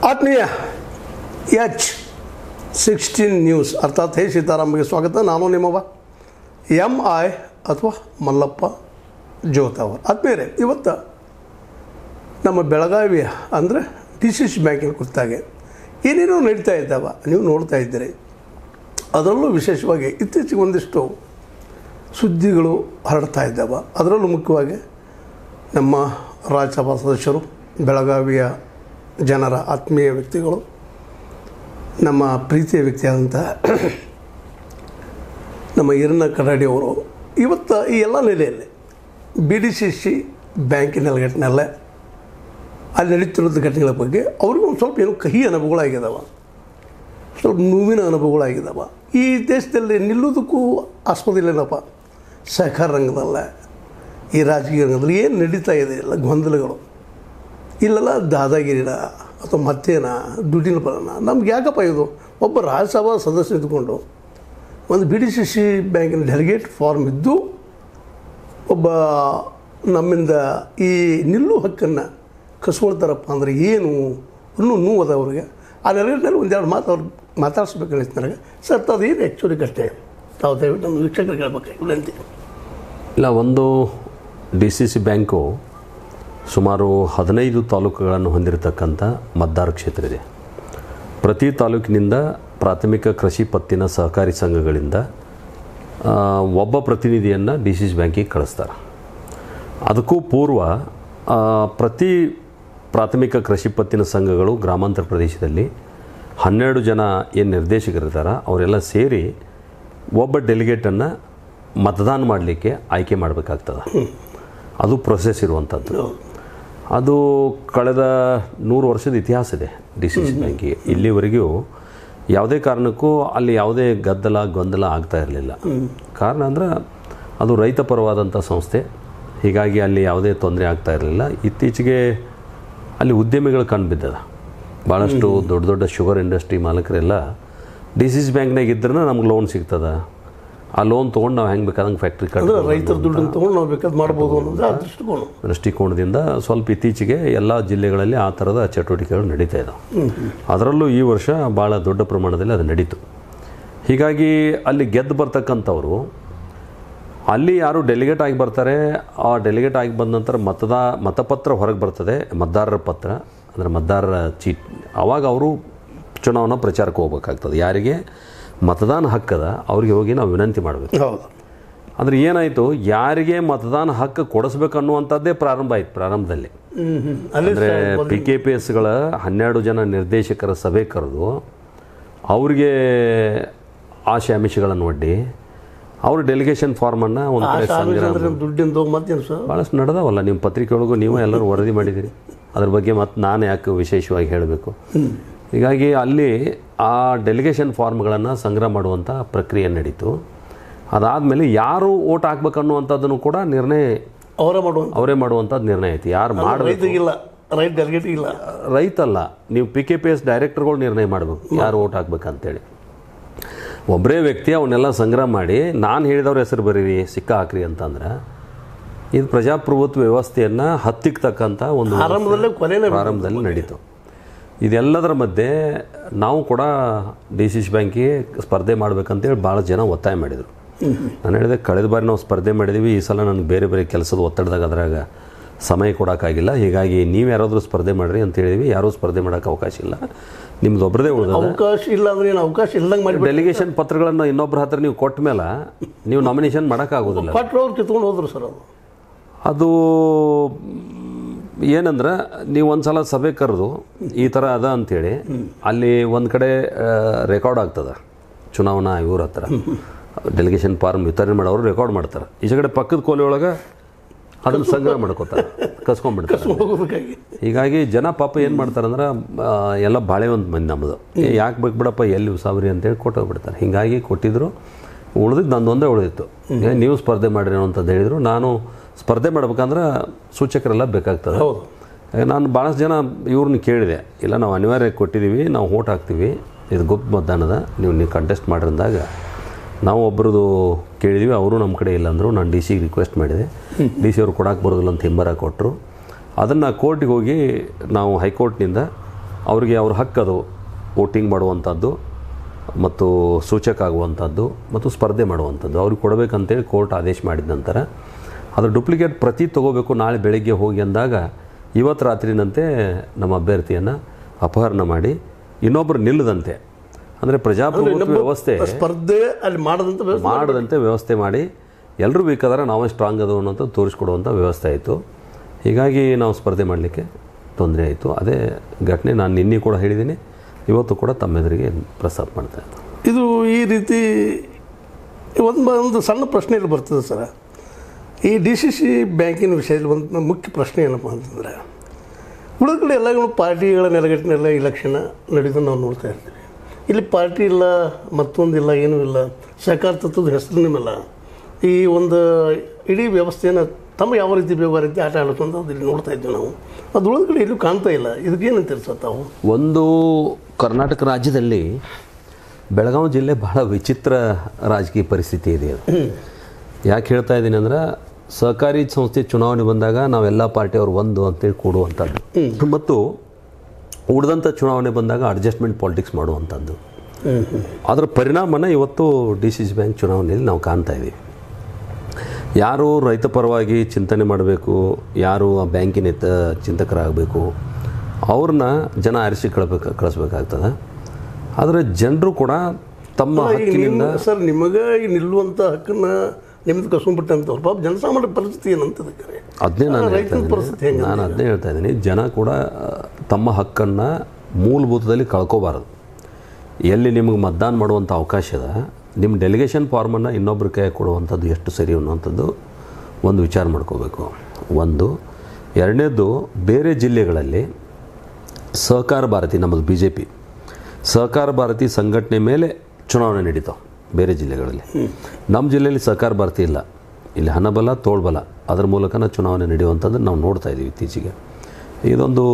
ಆತ್ಮೀಯ H16 news ಅರ್ಥಾತ್ ಹೇ ಸೀತಾರಾಮಗೆ ಸ್ವಾಗತ. ನಾನು ನಿಮ್ಮವ MI ಅಥವಾ ಮಲ್ಲಪ್ಪ ಜೋತಾವರ್. ಆತ್ಮೀಯರೇ, ಇವತ್ತು ನಮ್ಮ ಬೆಳಗಾವಿಯ ಅಂದರೆ DCC ಬ್ಯಾಂಕಿನ ಕುರಿತಾಗೆ ಏನೇನೋ ನಡೀತಾ ಇದ್ದಾವೆ ನೀವು ನೋಡ್ತಾ ಇದ್ದೀರಿ. ಅದರಲ್ಲೂ ವಿಶೇಷವಾಗಿ ಇತ್ತೀಚೆಗೆ ಒಂದಿಷ್ಟು ಸುದ್ದಿಗಳು ಹರಡ್ತಾ ಇದ್ದಾವೆ. ಅದರಲ್ಲೂ ಮುಖ್ಯವಾಗಿ ನಮ್ಮ ರಾಜ್ಯಸಭಾ ಸದಸ್ಯರು, ಬೆಳಗಾವಿಯ ಜನರ ಆತ್ಮೀಯ ವ್ಯಕ್ತಿಗಳು, ನಮ್ಮ ಪ್ರೀತಿಯ ವ್ಯಕ್ತಿಯಾದಂಥ ನಮ್ಮ ಈರಣ್ಣ ಕಡಾಡಿ ಅವರು ಇವತ್ತು ಈ ಎಲ್ಲ ನೆಲೆಯಲ್ಲಿ BDCC ಬ್ಯಾಂಕಿನ ನೆಲೆಗಟ್ಟಿನಲ್ಲೇ ಅಲ್ಲಿ ನಡೀತಿರೋದು ಘಟನೆಗಳ ಬಗ್ಗೆ ಅವ್ರಿಗೂ ಒಂದು ಸ್ವಲ್ಪ ಏನೋ ಕಹಿ ಅನುಭವಗಳಾಗಿದ್ದಾವೆ, ಸ್ವಲ್ಪ ನೋವಿನ ಅನುಭವಗಳಾಗಿದ್ದಾವೆ. ಈ ದೇಶದಲ್ಲಿ ನಿಲ್ಲೋದಕ್ಕೂ ಆಸ್ಪದಿಲ್ಲೇನಪ್ಪ, ಸಹಕಾರ ರಂಗದಲ್ಲ, ಈ ರಾಜಕೀಯ ರಂಗದಲ್ಲಿ ಏನು ನಡೀತಾ ಇದೆ ಎಲ್ಲ ಗೊಂದಲಗಳು, ಇಲ್ಲೆಲ್ಲ ದಾದಾಗಿರಿನ ಅಥವಾ ಮತ್ತೇನ ದುಡ್ಡಿನ ಬರೋಣ. ನಮ್ಗೆ ಯಾಕಪ್ಪ ಇದು? ಒಬ್ಬ ರಾಜ್ಯಸಭಾ ಸದಸ್ಯ ಇದ್ದುಕೊಂಡು ಒಂದು BDCC ಬ್ಯಾಂಕಿನ ಡೆಲಿಗೇಟ್ ಫಾರ್ಮ್ ಇದ್ದು ಒಬ್ಬ ನಮ್ಮಿಂದ ಈ ನಿಲ್ಲು ಹಕ್ಕನ್ನು ಕಸ್ಕೊಳ್ತಾರಪ್ಪ ಅಂದರೆ ಏನು ಇನ್ನೂ ನೋವು ಅವ್ರಿಗೆ. ಆ ನೆಲೆಯಲ್ಲಿ ಒಂದೆರಡು ಮಾತು ಅವ್ರು ಮಾತಾಡಿಸ್ಬೇಕು ಅನಿಸ್ತು ನನಗೆ. ಸರ್, ಅದೇನು ಆ್ಯಕ್ಚುಲಿ ಕಷ್ಟೇ ತಾವು ದಯವಿಟ್ಟು ನಮ್ಮ ವೀಕ್ಷಕರಿಗೆ ಹೇಳ್ಬೇಕು ವಿನಂತಿ. ಇಲ್ಲ, ಒಂದು DCC ಬ್ಯಾಂಕು ಸುಮಾರು 15 ತಾಲೂಕುಗಳನ್ನು ಹೊಂದಿರತಕ್ಕಂಥ ಮತದಾರ ಕ್ಷೇತ್ರ ಇದೆ. ಪ್ರತಿ ತಾಲೂಕಿನಿಂದ ಪ್ರಾಥಮಿಕ ಕೃಷಿ ಪತ್ತಿನ ಸಹಕಾರಿ ಸಂಘಗಳಿಂದ ಒಬ್ಬ ಪ್ರತಿನಿಧಿಯನ್ನು DCC ಬ್ಯಾಂಕಿಗೆ ಕಳಿಸ್ತಾರೆ. ಅದಕ್ಕೂ ಪೂರ್ವ ಪ್ರತಿ ಪ್ರಾಥಮಿಕ ಕೃಷಿ ಪತ್ತಿನ ಸಂಘಗಳು ಗ್ರಾಮಾಂತರ ಪ್ರದೇಶದಲ್ಲಿ 12 ಜನ ಏನು ನಿರ್ದೇಶಕರಿದ್ದಾರೆ ಅವರೆಲ್ಲ ಸೇರಿ ಒಬ್ಬ ಡೆಲಿಗೇಟನ್ನು ಮತದಾನ ಮಾಡಲಿಕ್ಕೆ ಆಯ್ಕೆ ಮಾಡಬೇಕಾಗ್ತದೆ. ಅದು ಪ್ರೊಸೆಸ್ ಇರುವಂಥದ್ದು. ಅದು ಕಳೆದ 100 ವರ್ಷದ ಇತಿಹಾಸ ಇದೆ DCC ಬ್ಯಾಂಕಿಗೆ. ಇಲ್ಲಿವರೆಗೂ ಯಾವುದೇ ಕಾರಣಕ್ಕೂ ಅಲ್ಲಿ ಯಾವುದೇ ಗೊಂದಲ ಆಗ್ತಾ ಇರಲಿಲ್ಲ. ಕಾರಣ ಅಂದರೆ ಅದು ರೈತ ಪರವಾದಂಥ ಸಂಸ್ಥೆ, ಹೀಗಾಗಿ ಅಲ್ಲಿ ಯಾವುದೇ ತೊಂದರೆ ಆಗ್ತಾ ಇರಲಿಲ್ಲ. ಇತ್ತೀಚೆಗೆ ಅಲ್ಲಿ ಉದ್ಯಮಿಗಳು ಕಂಡುಬಿದ್ದದ. ಭಾಳಷ್ಟು ದೊಡ್ಡ ದೊಡ್ಡ ಶುಗರ್ ಇಂಡಸ್ಟ್ರಿ ಮಾಲಕರೆಲ್ಲ DCC ಬ್ಯಾಂಕ್ನಾಗ ಇದ್ದರೆ ನಮ್ಗೆ ಲೋನ್ ಸಿಗ್ತದೆ, ಆ ಲೋನ್ ತೊಗೊಂಡು ನಾವು ಹೆಂಗೆ ಬೇಕಾದಂಗೆ ಫ್ಯಾಕ್ಟ್ರಿ ರೈತರ ದುಡ್ಡನ್ನು ತೊಗೊಂಡು ನಾವು ಬೇಕಾದ್ರೆ ಮಾಡ್ಬೋದು ಅನ್ನೋದು ದೃಷ್ಟಿಕೋನದಿಂದ ಸ್ವಲ್ಪ ಇತ್ತೀಚೆಗೆ ಎಲ್ಲ ಜಿಲ್ಲೆಗಳಲ್ಲಿ ಆ ಥರದ ಚಟುವಟಿಕೆಗಳು ನಡೀತಾ ಇದ್ದಾವೆ. ಅದರಲ್ಲೂ ಈ ವರ್ಷ ಭಾಳ ದೊಡ್ಡ ಪ್ರಮಾಣದಲ್ಲಿ ಅದು ನಡೀತು. ಹೀಗಾಗಿ ಅಲ್ಲಿ ಗೆದ್ದು ಬರ್ತಕ್ಕಂಥವ್ರು ಅಲ್ಲಿ ಯಾರು ಡೆಲಿಗೇಟ್ ಆಗಿ ಬರ್ತಾರೆ, ಆ ಡೆಲಿಗೇಟ್ ಆಗಿ ಬಂದ ನಂತರ ಮತಪತ್ರ ಹೊರಗೆ ಬರ್ತದೆ, ಮತದಾರರ ಪತ್ರ ಅಂದರೆ ಮತದಾರರ ಚೀಟ್. ಆವಾಗ ಅವರು ಚುನಾವಣಾ ಪ್ರಚಾರಕ್ಕೆ ಹೋಗ್ಬೇಕಾಗ್ತದೆ. ಯಾರಿಗೆ ಮತದಾನ ಹಕ್ಕದ ಅವ್ರಿಗೆ ಹೋಗಿ ನಾವು ವಿನಂತಿ ಮಾಡಬೇಕು. ಹೌದು. ಅಂದರೆ ಏನಾಯಿತು, ಯಾರಿಗೆ ಮತದಾನ ಹಕ್ಕು ಕೊಡಿಸ್ಬೇಕು ಅನ್ನುವಂಥದ್ದೇ ಪ್ರಾರಂಭ ಆಯಿತು. ಪ್ರಾರಂಭದಲ್ಲಿ ಅಂದರೆ PKPSಗಳ 12 ಜನ ನಿರ್ದೇಶಕರ ಸಭೆ ಕರೆದು ಅವ್ರಿಗೆ ಆಶೆ ಆಮಿಷಗಳನ್ನು ಒಡ್ಡಿ ಅವರು ಡೆಲಿಗೇಷನ್ ಫಾರ್ಮನ್ನು ಒಂದು ಕಡೆ ದುಡ್ಡಿಂದು ಭಾಳಷ್ಟು ನಡೆದವಲ್ಲ. ನಿಮ್ಮ ಪತ್ರಿಕೆ ಒಳಗೂ ನೀವು ಎಲ್ಲರೂ ವರದಿ ಮಾಡಿದ್ದೀರಿ ಅದ್ರ ಬಗ್ಗೆ. ಮತ್ತು ನಾನು ಯಾಕೆ ವಿಶೇಷವಾಗಿ ಹೇಳಬೇಕು? ಹೀಗಾಗಿ ಅಲ್ಲಿ ಆ ಡೆಲಿಗೇಷನ್ ಫಾರ್ಮ್ಗಳನ್ನು ಸಂಗ್ರಹ ಮಾಡುವಂಥ ಪ್ರಕ್ರಿಯೆ ನಡೀತು. ಅದಾದಮೇಲೆ ಯಾರು ಓಟ್ ಹಾಕ್ಬೇಕನ್ನುವಂಥದ್ದನ್ನು ಕೂಡ ನಿರ್ಣಯ ಅವರೇ ಮಾಡುವಂಥದ್ದು ನಿರ್ಣಯ ಆಯಿತು. ಯಾರು ಮಾಡಬೇಕು, ರೈತಲ್ಲ, ನೀವು PKPS ಡೈರೆಕ್ಟರ್ಗಳು ನಿರ್ಣಯ ಮಾಡಬೇಕು ಯಾರು ಓಟ್ ಹಾಕ್ಬೇಕಂತೇಳಿ. ಒಬ್ಬರೇ ವ್ಯಕ್ತಿ ಅವನ್ನೆಲ್ಲ ಸಂಗ್ರಹ ಮಾಡಿ ನಾನು ಹೇಳಿದವ್ರ ಹೆಸರು ಬರೀರಿ, ಸಿಕ್ಕ ಹಾಕ್ರಿ ಅಂತಂದ್ರೆ ಇದು ಪ್ರಜಾಪ್ರಭುತ್ವ ವ್ಯವಸ್ಥೆಯನ್ನು ಹತ್ತಿಕ್ಕತಕ್ಕಂಥ ಒಂದು ಪ್ರಾರಂಭದಲ್ಲಿ ನಡೀತು. ಇದೆಲ್ಲದರ ಮಧ್ಯೆ ನಾವು ಕೂಡ DCC ಬ್ಯಾಂಕಿಗೆ ಸ್ಪರ್ಧೆ ಮಾಡಬೇಕಂತೇಳಿ ಭಾಳ ಜನ ಒತ್ತಾಯ ಮಾಡಿದರು. ನಾನು ಹೇಳಿದೆ, ಕಳೆದ ಬಾರಿ ನಾವು ಸ್ಪರ್ಧೆ ಮಾಡಿದ್ದೀವಿ, ಈ ಸಲ ನನಗೆ ಬೇರೆ ಬೇರೆ ಕೆಲಸದ ಒತ್ತಡದಾಗ ಅದ್ರಾಗ ಸಮಯ ಕೊಡೋಕ್ಕಾಗಿಲ್ಲ, ಹೀಗಾಗಿ ನೀವು ಯಾರಾದರೂ ಸ್ಪರ್ಧೆ ಮಾಡಿರಿ ಅಂತ ಹೇಳಿದ್ವಿ. ಯಾರೂ ಸ್ಪರ್ಧೆ ಮಾಡೋಕ್ಕೆ ಅವಕಾಶ ಇಲ್ಲ, ನಿಮ್ದು ಒಬ್ಬರದೇ ಉಳಿದ ಅವಕಾಶ ಇಲ್ಲ ಅಂದರೆ ಏನು ಅವಕಾಶ ಇಲ್ಲದಂಗೆ ಮಾಡಿ ಡೆಲಿಗೇಷನ್ ಪತ್ರಗಳನ್ನು ಇನ್ನೊಬ್ಬರ ಹತ್ರ ನೀವು ಕೊಟ್ಟ ಮೇಲೆ ನೀವು ನಾಮಿನೇಷನ್ ಮಾಡೋಕ್ಕಾಗೋದಿಲ್ಲ. ಅವ್ರು ಕಿತ್ಕೊಂಡು ಹೋದ್ರು ಸರ್. ಅದು ಏನಂದ್ರೆ ನೀವು ಒಂದು ಸಲ ಸಭೆ ಕರೆದು ಈ ಥರ ಅದ ಅಂಥೇಳಿ ಅಲ್ಲಿ ಒಂದು ಕಡೆ ರೆಕಾರ್ಡ್ ಆಗ್ತದೆ. ಚುನಾವಣಾ ಇವ್ರ ಹತ್ರ ಡೆಲಿಗೇಷನ್ ಫಾರ್ಮ್ ವಿತರಣೆ ಮಾಡೋರು ರೆಕಾರ್ಡ್ ಮಾಡ್ತಾರೆ. ಈ ಕಡೆ ಪಕ್ಕದ ಕೋಲಿ ಒಳಗೆ ಅದನ್ನು ಸಂಗ್ರಹ ಮಾಡ್ಕೋತಾರೆ, ಕಸ್ಕೊಂಡ್ಬಿಡ್ತಾರೆ. ಹೀಗಾಗಿ ಜನ ಪಾಪ ಏನು ಮಾಡ್ತಾರೆ ಅಂದ್ರೆ ಎಲ್ಲ ಬಾಳೆ ಒಂದು ಮಂದಿ ನಮ್ಮದು ಯಾಕೆ ಬೇಕು ಬಿಡಪ್ಪ ಎಲ್ಲಿ ಉಸಾಬರಿ ಅಂತೇಳಿ ಕೊಟ್ಟೋಗ್ಬಿಡ್ತಾರೆ. ಹೀಗಾಗಿ ಕೊಟ್ಟಿದ್ರು, ಉಳಿದಿದ್ದು ನಂದೊಂದೇ ಉಳಿದಿತ್ತು. ನೀವು ಸ್ಪರ್ಧೆ ಮಾಡಿರಿ ಅಂತಂದು ಹೇಳಿದರು. ನಾನು ಸ್ಪರ್ಧೆ ಮಾಡ್ಬೇಕಂದ್ರೆ ಸೂಚಕರೆಲ್ಲ ಬೇಕಾಗ್ತದೆ. ನಾನು ಭಾಳಷ್ಟು ಜನ ಇವ್ರನ್ನ ಕೇಳಿದೆ, ಇಲ್ಲ ನಾವು ಅನಿವಾರ್ಯ ಕೊಟ್ಟಿದ್ದೀವಿ, ನಾವು ಓಟ್ ಹಾಕ್ತೀವಿ, ಇದು ಗುಪ್ತ ಮತದಾನದ, ನೀವು ಕಂಟೆಸ್ಟ್ ಮಾಡಿರಂದಾಗ ನಾವು ಒಬ್ಬರದು ಕೇಳಿದ್ವಿ, ಅವರು ನಮ್ಮ ಕಡೆ ಇಲ್ಲ ಅಂದರು. ನಾನು DC ರಿಕ್ವೆಸ್ಟ್ ಮಾಡಿದೆ, DC ಅವರು ಕೊಡಕ್ಕೆ ಬರೋದಿಲ್ಲ ಅಂತ ಹಿಂಬರ ಕೊಟ್ಟರು. ಅದನ್ನು ಕೋರ್ಟಿಗೆ ಹೋಗಿ ನಾವು ಹೈಕೋರ್ಟ್ನಿಂದ ಅವರಿಗೆ ಅವ್ರ ಹಕ್ಕದು ವೋಟಿಂಗ್ ಮಾಡುವಂಥದ್ದು ಮತ್ತು ಸೂಚಕ ಆಗುವಂಥದ್ದು ಮತ್ತು ಸ್ಪರ್ಧೆ ಮಾಡುವಂಥದ್ದು ಅವ್ರಿಗೆ ಕೊಡಬೇಕಂತೇಳಿ ಕೋರ್ಟ್ ಆದೇಶ ಮಾಡಿದ ನಂತರ ಅದರ ಡೂಪ್ಲಿಕೇಟ್ ಪ್ರತಿ ತೊಗೋಬೇಕು ನಾಳೆ ಬೆಳಗ್ಗೆ ಹೋಗಿ ಅಂದಾಗ ಇವತ್ತು ರಾತ್ರಿನಂತೆ ನಮ್ಮ ಅಭ್ಯರ್ಥಿಯನ್ನು ಅಪಹರಣ ಮಾಡಿ ಇನ್ನೊಬ್ಬರು ನಿಲ್ಲದಂತೆ ಅಂದರೆ ಪ್ರಜಾಪ್ರಭುತ್ವ ವ್ಯವಸ್ಥೆ ಸ್ಪರ್ಧೆ ಅಲ್ಲಿ ಮಾಡದಂತೆ ವ್ಯವಸ್ಥೆ ಮಾಡಿ ಎಲ್ಲರೂ ಬೇಕಾದ್ರೆ ನಾವೇ ಸ್ಟ್ರಾಂಗ್ ಅದು ಅನ್ನೋಂಥ ತೋರಿಸ್ಕೊಡುವಂಥ ವ್ಯವಸ್ಥೆ ಆಯಿತು. ಹೀಗಾಗಿ ನಾವು ಸ್ಪರ್ಧೆ ಮಾಡಲಿಕ್ಕೆ ತೊಂದರೆ ಆಯಿತು. ಅದೇ ಘಟನೆ ನಾನು ನಿನ್ನೆ ಕೂಡ ಹೇಳಿದ್ದೀನಿ, ಇವತ್ತು ಕೂಡ ತಮ್ಮೆದುರಿಗೆ ಪ್ರಸ್ತಾಪ ಮಾಡ್ತಾ ಇದ್ದೆ. ಇದು ಈ ರೀತಿ ಒಂದು ಸಣ್ಣ ಪ್ರಶ್ನೆ ಇಲ್ಲಿ ಬರ್ತದೆ ಸರ್. ಈ DCC ಬ್ಯಾಂಕಿನ ವಿಷಯದಲ್ಲಿ ಒಂದು ಮುಖ್ಯ ಪ್ರಶ್ನೆ ಏನಪ್ಪ ಅಂತಂದರೆ, ಉಳಿದ ಕಡೆ ಎಲ್ಲ ಪಾರ್ಟಿಗಳ ನೆಲೆಗಟ್ಟಿನೆಲ್ಲ ಇಲೆಕ್ಷನ್ ನಡೆದು ನಾವು ನೋಡ್ತಾ ಇರ್ತೀವಿ. ಇಲ್ಲಿ ಪಾರ್ಟಿ ಇಲ್ಲ, ಮತ್ತೊಂದಿಲ್ಲ, ಏನೂ ಇಲ್ಲ, ಸಹಕಾರ ತತ್ವದ ಹೆಸರಿನಿಲ್ಲ. ಈ ಒಂದು ಇಡೀ ವ್ಯವಸ್ಥೆಯನ್ನು ತಮ್ಮ ಯಾವ ರೀತಿ ಬೇಗ ರೀತಿ ಆಟ ಆಡ್ಕೊಂಡು ಅದು ಇಲ್ಲಿ ನೋಡ್ತಾ ಇದ್ದೀವಿ ನಾವು. ಅದು ಉಳಿದ ಕಡೆ ಎಲ್ಲೂ ಕಾಣ್ತಾ ಇಲ್ಲ. ಇದಕ್ಕೇನಂತ ಅನ್ಸುತ್ತೆ ತಾವು? ಒಂದು ಕರ್ನಾಟಕ ರಾಜ್ಯದಲ್ಲಿ ಬೆಳಗಾವಿ ಜಿಲ್ಲೆ ಬಹಳ ವಿಚಿತ್ರ ರಾಜಕೀಯ ಪರಿಸ್ಥಿತಿ ಇದೆ. ಅದು ಯಾಕೆ ಹೇಳ್ತಾ ಇದ್ದೀನಿ ಅಂದರೆ, ಸಹಕಾರಿ ಸಂಸ್ಥೆ ಚುನಾವಣೆ ಬಂದಾಗ ನಾವೆಲ್ಲ ಪಾರ್ಟಿಯವರು ಒಂದು ಅಂತೇಳಿ ಕೂಡುವಂಥದ್ದು ಮತ್ತು ಉಳಿದಂಥ ಚುನಾವಣೆ ಬಂದಾಗ ಅಡ್ಜಸ್ಟ್ಮೆಂಟ್ ಪಾಲಿಟಿಕ್ಸ್ ಮಾಡುವಂಥದ್ದು. ಅದರ ಪರಿಣಾಮನ ಇವತ್ತು DCC ಬ್ಯಾಂಕ್ ಚುನಾವಣೆಯಲ್ಲಿ ನಾವು ಕಾಣ್ತಾ ಇದ್ದೀವಿ. ಯಾರು ರೈತ ಪರವಾಗಿ ಚಿಂತನೆ ಮಾಡಬೇಕು, ಯಾರು ಆ ಬ್ಯಾಂಕಿನ ಚಿಂತಕರಾಗಬೇಕು, ಅವ್ರನ್ನ ಜನ ಆರಿಸಿ ಕಳಿಸ್ಬೇಕಾಗ್ತದೆ. ಆದರೆ ಜನರು ಕೂಡ ತಮ್ಮ ಹಕ್ಕಿನಿಂದ ಸರ್ ನಿಮಗೆ ನಿಲ್ಲುವಂಥ ಹಕ್ಕನ್ನು ನಿಮ್ದು ಕಸ್ಕೊಂಡ್ಬಿಟ್ಟಂಥವ್ರು ಪಾಪ ಜನಸಾಮಾನ್ಯ ಪರಿಸ್ಥಿತಿ ಏನಂತದಕ್ಕೆ ಅದನ್ನೇ ನಾನು ಅದನ್ನೇ ಹೇಳ್ತಾ ಇದ್ದೀನಿ. ಜನ ಕೂಡ ತಮ್ಮ ಹಕ್ಕನ್ನು ಮೂಲಭೂತದಲ್ಲಿ ಕಳ್ಕೋಬಾರದು. ಎಲ್ಲಿ ನಿಮಗೆ ಮತದಾನ ಮಾಡುವಂಥ ಅವಕಾಶ ಇದೆ, ನಿಮ್ಮ ಡೆಲಿಗೇಷನ್ ಫಾರ್ಮನ್ನು ಇನ್ನೊಬ್ಬರ ಕೈ ಕೊಡುವಂಥದ್ದು ಎಷ್ಟು ಸರಿ ಅನ್ನುವಂಥದ್ದು ಒಂದು ವಿಚಾರ ಮಾಡ್ಕೋಬೇಕು. ಒಂದು. ಎರಡನೇದು, ಬೇರೆ ಜಿಲ್ಲೆಗಳಲ್ಲಿ ಸಹಕಾರ ಭಾರತಿ, ನಮ್ಮದು BJP ಸಹಕಾರ ಭಾರತಿ ಸಂಘಟನೆ ಮೇಲೆ ಚುನಾವಣೆ ನಡೀತಾವೆ ಬೇರೆ ಜಿಲ್ಲೆಗಳಲ್ಲಿ. ನಮ್ಮ ಜಿಲ್ಲೆಯಲ್ಲಿ ಸಹಕಾರ ಭಾರತಿ ಇಲ್ಲ. ಇಲ್ಲಿ ಹಣಬಲ ತೋಳ್ಬಲ ಅದರ ಮೂಲಕನ ಚುನಾವಣೆ ನಡೆಯುವಂಥದ್ದು ನಾವು ನೋಡ್ತಾ ಇದ್ದೀವಿ ಇತ್ತೀಚೆಗೆ. ಇದೊಂದು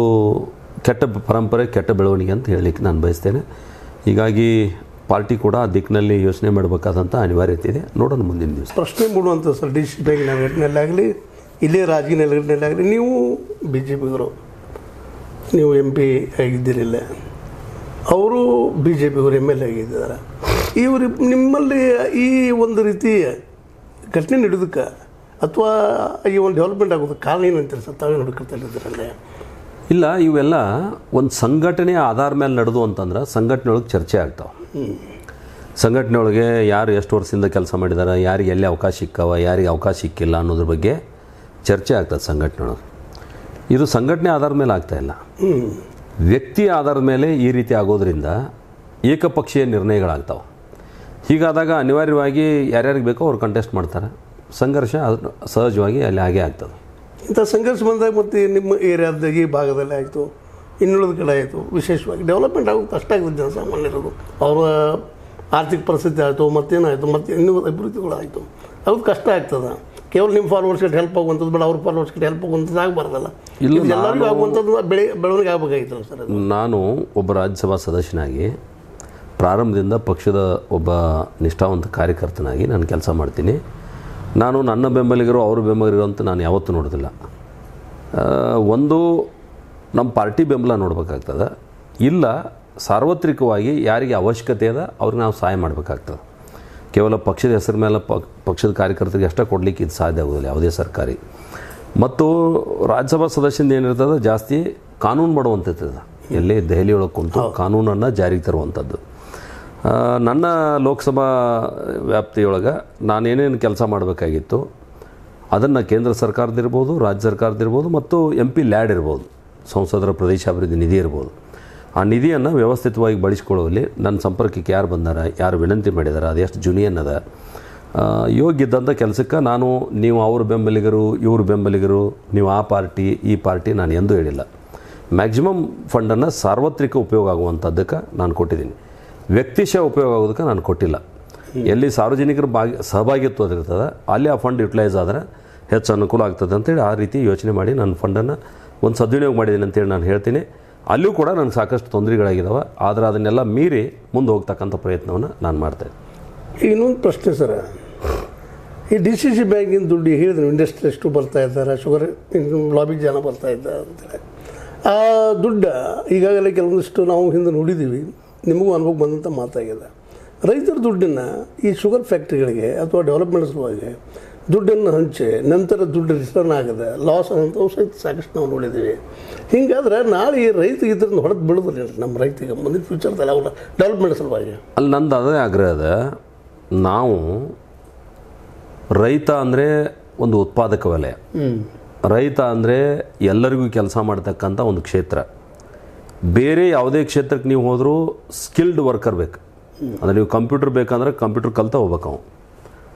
ಕೆಟ್ಟ ಪರಂಪರೆ, ಕೆಟ್ಟ ಬೆಳವಣಿಗೆ ಅಂತ ಹೇಳಲಿಕ್ಕೆ ನಾನು ಬಯಸ್ತೇನೆ. ಹೀಗಾಗಿ ಪಾರ್ಟಿ ಕೂಡ ಆ ದಿಕ್ಕಿನಲ್ಲಿ ಯೋಚನೆ ಮಾಡಬೇಕಾದಂಥ ಅನಿವಾರ್ಯತೆ ಇದೆ. ನೋಡೋಣ ಮುಂದಿನ ದಿವಸ. ಪ್ರಶ್ನೆ ಮೂಡುವಂಥ ಸರ್, DCC ಬ್ಯಾಂಕ್ ನೆಲೆಗಟ್ಟಿನಲ್ಲಾಗಲಿ ಇಲ್ಲೇ ರಾಜಕೀಯ ನೆಲೆಗಟ್ಟಿನಲ್ಲಾಗಲಿ, ನೀವು BJPಗರು, ನೀವು MP ಆಗಿದ್ದೀರಿಲ್ಲ, ಅವರು BJPಗರು MLA ಆಗಿದ್ದಾರೆ. ಇವರು ನಿಮ್ಮಲ್ಲಿ ಈ ಒಂದು ರೀತಿ ಘಟನೆ ನಡೆಯೋದಕ್ಕೆ ಅಥವಾ ಈ ಒಂದು ಡೆವಲಪ್ಮೆಂಟ್ ಆಗೋದಕ್ಕೆ ಕಾರಣ ಏನಂತೀರಿ ಸರ್? ತಾವೇ ನೋಡ್ಕೊಳ್ತಾ ಇದ್ದೀರಲ್ಲೇ? ಇಲ್ಲ, ಇವೆಲ್ಲ ಒಂದು ಸಂಘಟನೆಯ ಆಧಾರ ಮೇಲೆ ನಡೆದು ಅಂತಂದ್ರೆ ಸಂಘಟನೆಯೊಳಗೆ ಚರ್ಚೆ ಆಗ್ತಾವೆ. ಸಂಘಟನೆಯೊಳಗೆ ಯಾರು ಎಷ್ಟು ವರ್ಷದಿಂದ ಕೆಲಸ ಮಾಡಿದ್ದಾರೆ, ಯಾರಿಗೆ ಎಲ್ಲಿ ಅವಕಾಶ ಸಿಕ್ಕವ, ಯಾರಿಗೆ ಅವಕಾಶ ಸಿಕ್ಕಿಲ್ಲ ಅನ್ನೋದ್ರ ಬಗ್ಗೆ ಚರ್ಚೆ ಆಗ್ತದೆ ಸಂಘಟನೆಯೊಳಗೆ. ಇದು ಸಂಘಟನೆ ಆಧಾರದ ಮೇಲೆ ಆಗ್ತಾಯಿಲ್ಲ, ವ್ಯಕ್ತಿಯ ಆಧಾರದ ಮೇಲೆ ಈ ರೀತಿ ಆಗೋದ್ರಿಂದ ಏಕಪಕ್ಷೀಯ ನಿರ್ಣಯಗಳಾಗ್ತಾವೆ. ಹೀಗಾದಾಗ ಅನಿವಾರ್ಯವಾಗಿ ಯಾರ್ಯಾರಿಗೆ ಬೇಕೋ ಅವ್ರು ಕಂಟೆಸ್ಟ್ ಮಾಡ್ತಾರೆ. ಸಂಘರ್ಷ ಸಹಜವಾಗಿ ಅಲ್ಲಿ ಹಾಗೆ ಆಗ್ತದೆ. ಇಂಥ ಸಂಘರ್ಷ ಬಂದಾಗ ಮತ್ತು ನಿಮ್ಮ ಏರಿಯಾದಾಗ ಈ ಭಾಗದಲ್ಲಿ ಆಯಿತು, ಇನ್ನುಳಿದ ಕಡೆ ಆಯಿತು, ವಿಶೇಷವಾಗಿ ಡೆವಲಪ್ಮೆಂಟ್ ಆಗೋದು ಕಷ್ಟ ಆಗ್ತದೆ ಜನಸಾಮಾನ್ಯರದು. ಅವರ ಆರ್ಥಿಕ ಪರಿಸ್ಥಿತಿ ಆಯಿತು, ಮತ್ತೇನಾಯಿತು, ಮತ್ತು ಇನ್ನೂ ಅಭಿವೃದ್ಧಿಗಳಾಯಿತು, ಅದು ಕಷ್ಟ ಆಗ್ತದೆ. ಕೇವಲ ನಿಮ್ಮ ಫಾರ್ವರ್ಡ್ಸ್ ಕಡೆ ಹೆಲ್ಪ್ ಆಗುವಂಥದ್ದು ಬೇಡ, ಅವ್ರ ಫಾರ್ವರ್ಡ್ಸ್ ಕಡೆ ಹೆಲ್ಪ್ ಆಗುವಂಥದ್ದು ಆಗಬಾರ್ದಲ್ಲ. ಎಲ್ಲರಿಗೂ ಆಗುವಂಥದ್ದು ಬೆಳವಣಿಗೆ ಆಗಬೇಕಾಗಿತ್ತಲ್ಲ ಸರ್? ನಾನು ಒಬ್ಬ ರಾಜ್ಯಸಭಾ ಸದಸ್ಯನಾಗಿ ಪ್ರಾರಂಭದಿಂದ ಪಕ್ಷದ ಒಬ್ಬ ನಿಷ್ಠಾವಂತ ಕಾರ್ಯಕರ್ತನಾಗಿ ನಾನು ಕೆಲಸ ಮಾಡ್ತೀನಿ. ನಾನು ನನ್ನ ಬೆಂಬಲಿಗರು ಅವ್ರ ಬೆಂಬಲಿಗರು ಅಂತ ನಾನು ಯಾವತ್ತೂ ನೋಡೋದಿಲ್ಲ. ಒಂದು ನಮ್ಮ ಪಾರ್ಟಿ ಬೆಂಬಲ ನೋಡಬೇಕಾಗ್ತದೆ, ಇಲ್ಲ ಸಾರ್ವತ್ರಿಕವಾಗಿ ಯಾರಿಗೆ ಅವಶ್ಯಕತೆ ಇದೆ ಅವ್ರಿಗೆ ನಾವು ಸಹಾಯ ಮಾಡಬೇಕಾಗ್ತದೆ. ಕೇವಲ ಪಕ್ಷದ ಹೆಸರು ಮೇಲೆ ಪಕ್ಷದ ಕಾರ್ಯಕರ್ತರಿಗೆ ಅಷ್ಟೇ ಕೊಡಲಿಕ್ಕೆ ಇದು ಸಾಧ್ಯ ಆಗೋದಿಲ್ಲ ಯಾವುದೇ ಸರ್ಕಾರಿ. ಮತ್ತು ರಾಜ್ಯಸಭಾ ಸದಸ್ಯದಿಂದ ಏನಿರ್ತದೆ, ಜಾಸ್ತಿ ಕಾನೂನು ಮಾಡುವಂಥದ್ದು, ಎಲ್ಲಿ ದೆಹಲಿಯೊಳಗೆ ಕುಂತು ಕಾನೂನನ್ನು ಜಾರಿಗೆ ತರುವಂಥದ್ದು. ನನ್ನ ಲೋಕಸಭಾ ವ್ಯಾಪ್ತಿಯೊಳಗೆ ನಾನೇನೇನು ಕೆಲಸ ಮಾಡಬೇಕಾಗಿತ್ತು ಅದನ್ನು ಕೇಂದ್ರ ಸರ್ಕಾರದಿರ್ಬೋದು, ರಾಜ್ಯ ಸರ್ಕಾರದಿರ್ಬೋದು ಮತ್ತು MP ಲ್ಯಾಡ್ ಇರ್ಬೋದು, ಸಂಸದರ ಪ್ರದೇಶಾಭಿವೃದ್ಧಿ ನಿಧಿ ಇರ್ಬೋದು, ಆ ನಿಧಿಯನ್ನು ವ್ಯವಸ್ಥಿತವಾಗಿ ಬಳಸಿಕೊಳ್ಳುವಲ್ಲಿ ನನ್ನ ಸಂಪರ್ಕಕ್ಕೆ ಯಾರು ಬಂದಾರ, ಯಾರು ವಿನಂತಿ ಮಾಡಿದಾರೆ, ಅದೆಷ್ಟು ಜುನಿಯನ್ ಅದ, ಯೋಗ್ಯ ಇದ್ದಂಥ ಕೆಲಸಕ್ಕೆ ನಾನು ನೀವು ಅವ್ರ ಬೆಂಬಲಿಗರು ಇವ್ರ ಬೆಂಬಲಿಗರು, ನೀವು ಆ ಪಾರ್ಟಿ ಈ ಪಾರ್ಟಿ ನಾನು ಎಂದೂ ಹೇಳಿಲ್ಲ. ಮ್ಯಾಕ್ಸಿಮಮ್ ಫಂಡನ್ನು ಸಾರ್ವತ್ರಿಕ ಉಪಯೋಗ ಆಗುವಂಥದ್ದಕ್ಕೆ ನಾನು ಕೊಟ್ಟಿದ್ದೀನಿ, ವ್ಯಕ್ತಿಶಃ ಉಪಯೋಗ ಆಗೋದಕ್ಕೆ ನಾನು ಕೊಟ್ಟಿಲ್ಲ. ಎಲ್ಲಿ ಸಾರ್ವಜನಿಕರ ಸಹಭಾಗಿತ್ವ ಇರ್ತದೆ ಅಲ್ಲಿ ಆ ಫಂಡ್ ಯುಟಿಲೈಸ್ ಆದರೆ ಹೆಚ್ಚು ಅನುಕೂಲ ಆಗ್ತದೆ ಅಂತೇಳಿ ಆ ರೀತಿ ಯೋಚನೆ ಮಾಡಿ ನಾನು ಫಂಡನ್ನು ಒಂದು ಸದ್ವಿನಿಯೋಗ ಮಾಡಿದ್ದೀನಿ ಅಂತೇಳಿ ನಾನು ಹೇಳ್ತೀನಿ. ಅಲ್ಲೂ ಕೂಡ ನನಗೆ ಸಾಕಷ್ಟು ತೊಂದರೆಗಳಾಗಿದ್ದಾವೆ, ಆದರೆ ಅದನ್ನೆಲ್ಲ ಮೀರಿ ಮುಂದೆ ಹೋಗ್ತಕ್ಕಂಥ ಪ್ರಯತ್ನವನ್ನು ನಾನು ಮಾಡ್ತಾಯಿದ್ದೆ. ಇನ್ನೊಂದು ಪ್ರಶ್ನೆ ಸರ್, ಈ DCC ಬ್ಯಾಂಕಿನ ದುಡ್ಡು ಹೇಳಿದ್ರು ಇಂಡಸ್ಟ್ರಿಯಲಿಸ್ಟು ಬರ್ತಾ ಇದ್ದಾರೆ, ಶುಗರ್ ಲಾಬಿ ಜನ ಬರ್ತಾ ಇದ್ದಾರೆ ಅಂತೇಳಿ, ಆ ದುಡ್ಡು ಈಗಾಗಲೇ ಕೆಲವೊಂದಿಷ್ಟು ನಾವು ಹಿಂದೆ ನೋಡಿದ್ದೀವಿ, ನಿಮಗೂ ಅನುಭವ ಬಂದಂಥ ಮಾತಾಗಿದೆ. ರೈತರ ದುಡ್ಡನ್ನು ಈ ಶುಗರ್ ಫ್ಯಾಕ್ಟ್ರಿಗಳಿಗೆ ಅಥವಾ ಡೆವಲಪ್ಮೆಂಟ್ ಸಲುವಾಗಿ ದುಡ್ಡನ್ನು ಹಂಚಿ ನಂತರ ದುಡ್ಡು ರಿಟರ್ನ್ ಆಗದೆ ಲಾಸ್ ಆಗೋಂಥವು ಸಹಿತ ಸಾಕಷ್ಟು ನಾವು ನೋಡಿದ್ದೀವಿ. ಹಿಂಗಾದ್ರೆ ನಾಳೆ ಈ ರೈತಿಗೆ ಇದರಿಂದ ಹೊಡೆದು ಬಿಡೋದಿಲ್ಲ ನಮ್ಮ ರೈತಿಗೆ ಮುಂದಿನ ಫ್ಯೂಚರ್ದಲ್ಲಿ ಅವರ ಡೆವಲಪ್ಮೆಂಟ್ ಸಲುವಾಗಿ. ಅಲ್ಲಿ ನಂದು ಅದೇ ಆಗ್ರಹ ಅದ. ನಾವು ರೈತ ಅಂದರೆ ಒಂದು ಉತ್ಪಾದಕ ವಲಯ, ರೈತ ಅಂದರೆ ಎಲ್ಲರಿಗೂ ಕೆಲಸ ಮಾಡ್ತಕ್ಕಂಥ ಒಂದು ಕ್ಷೇತ್ರ. ಬೇರೆ ಯಾವುದೇ ಕ್ಷೇತ್ರಕ್ಕೆ ನೀವು ಹೋದರೂ ಸ್ಕಿಲ್ಡ್ ವರ್ಕರ್ ಬೇಕು. ಅಂದರೆ ನೀವು ಕಂಪ್ಯೂಟರ್ ಬೇಕಂದ್ರೆ ಕಂಪ್ಯೂಟರ್ ಕಲ್ತಾ ಹೋಗ್ಬೇಕು ಅವನು,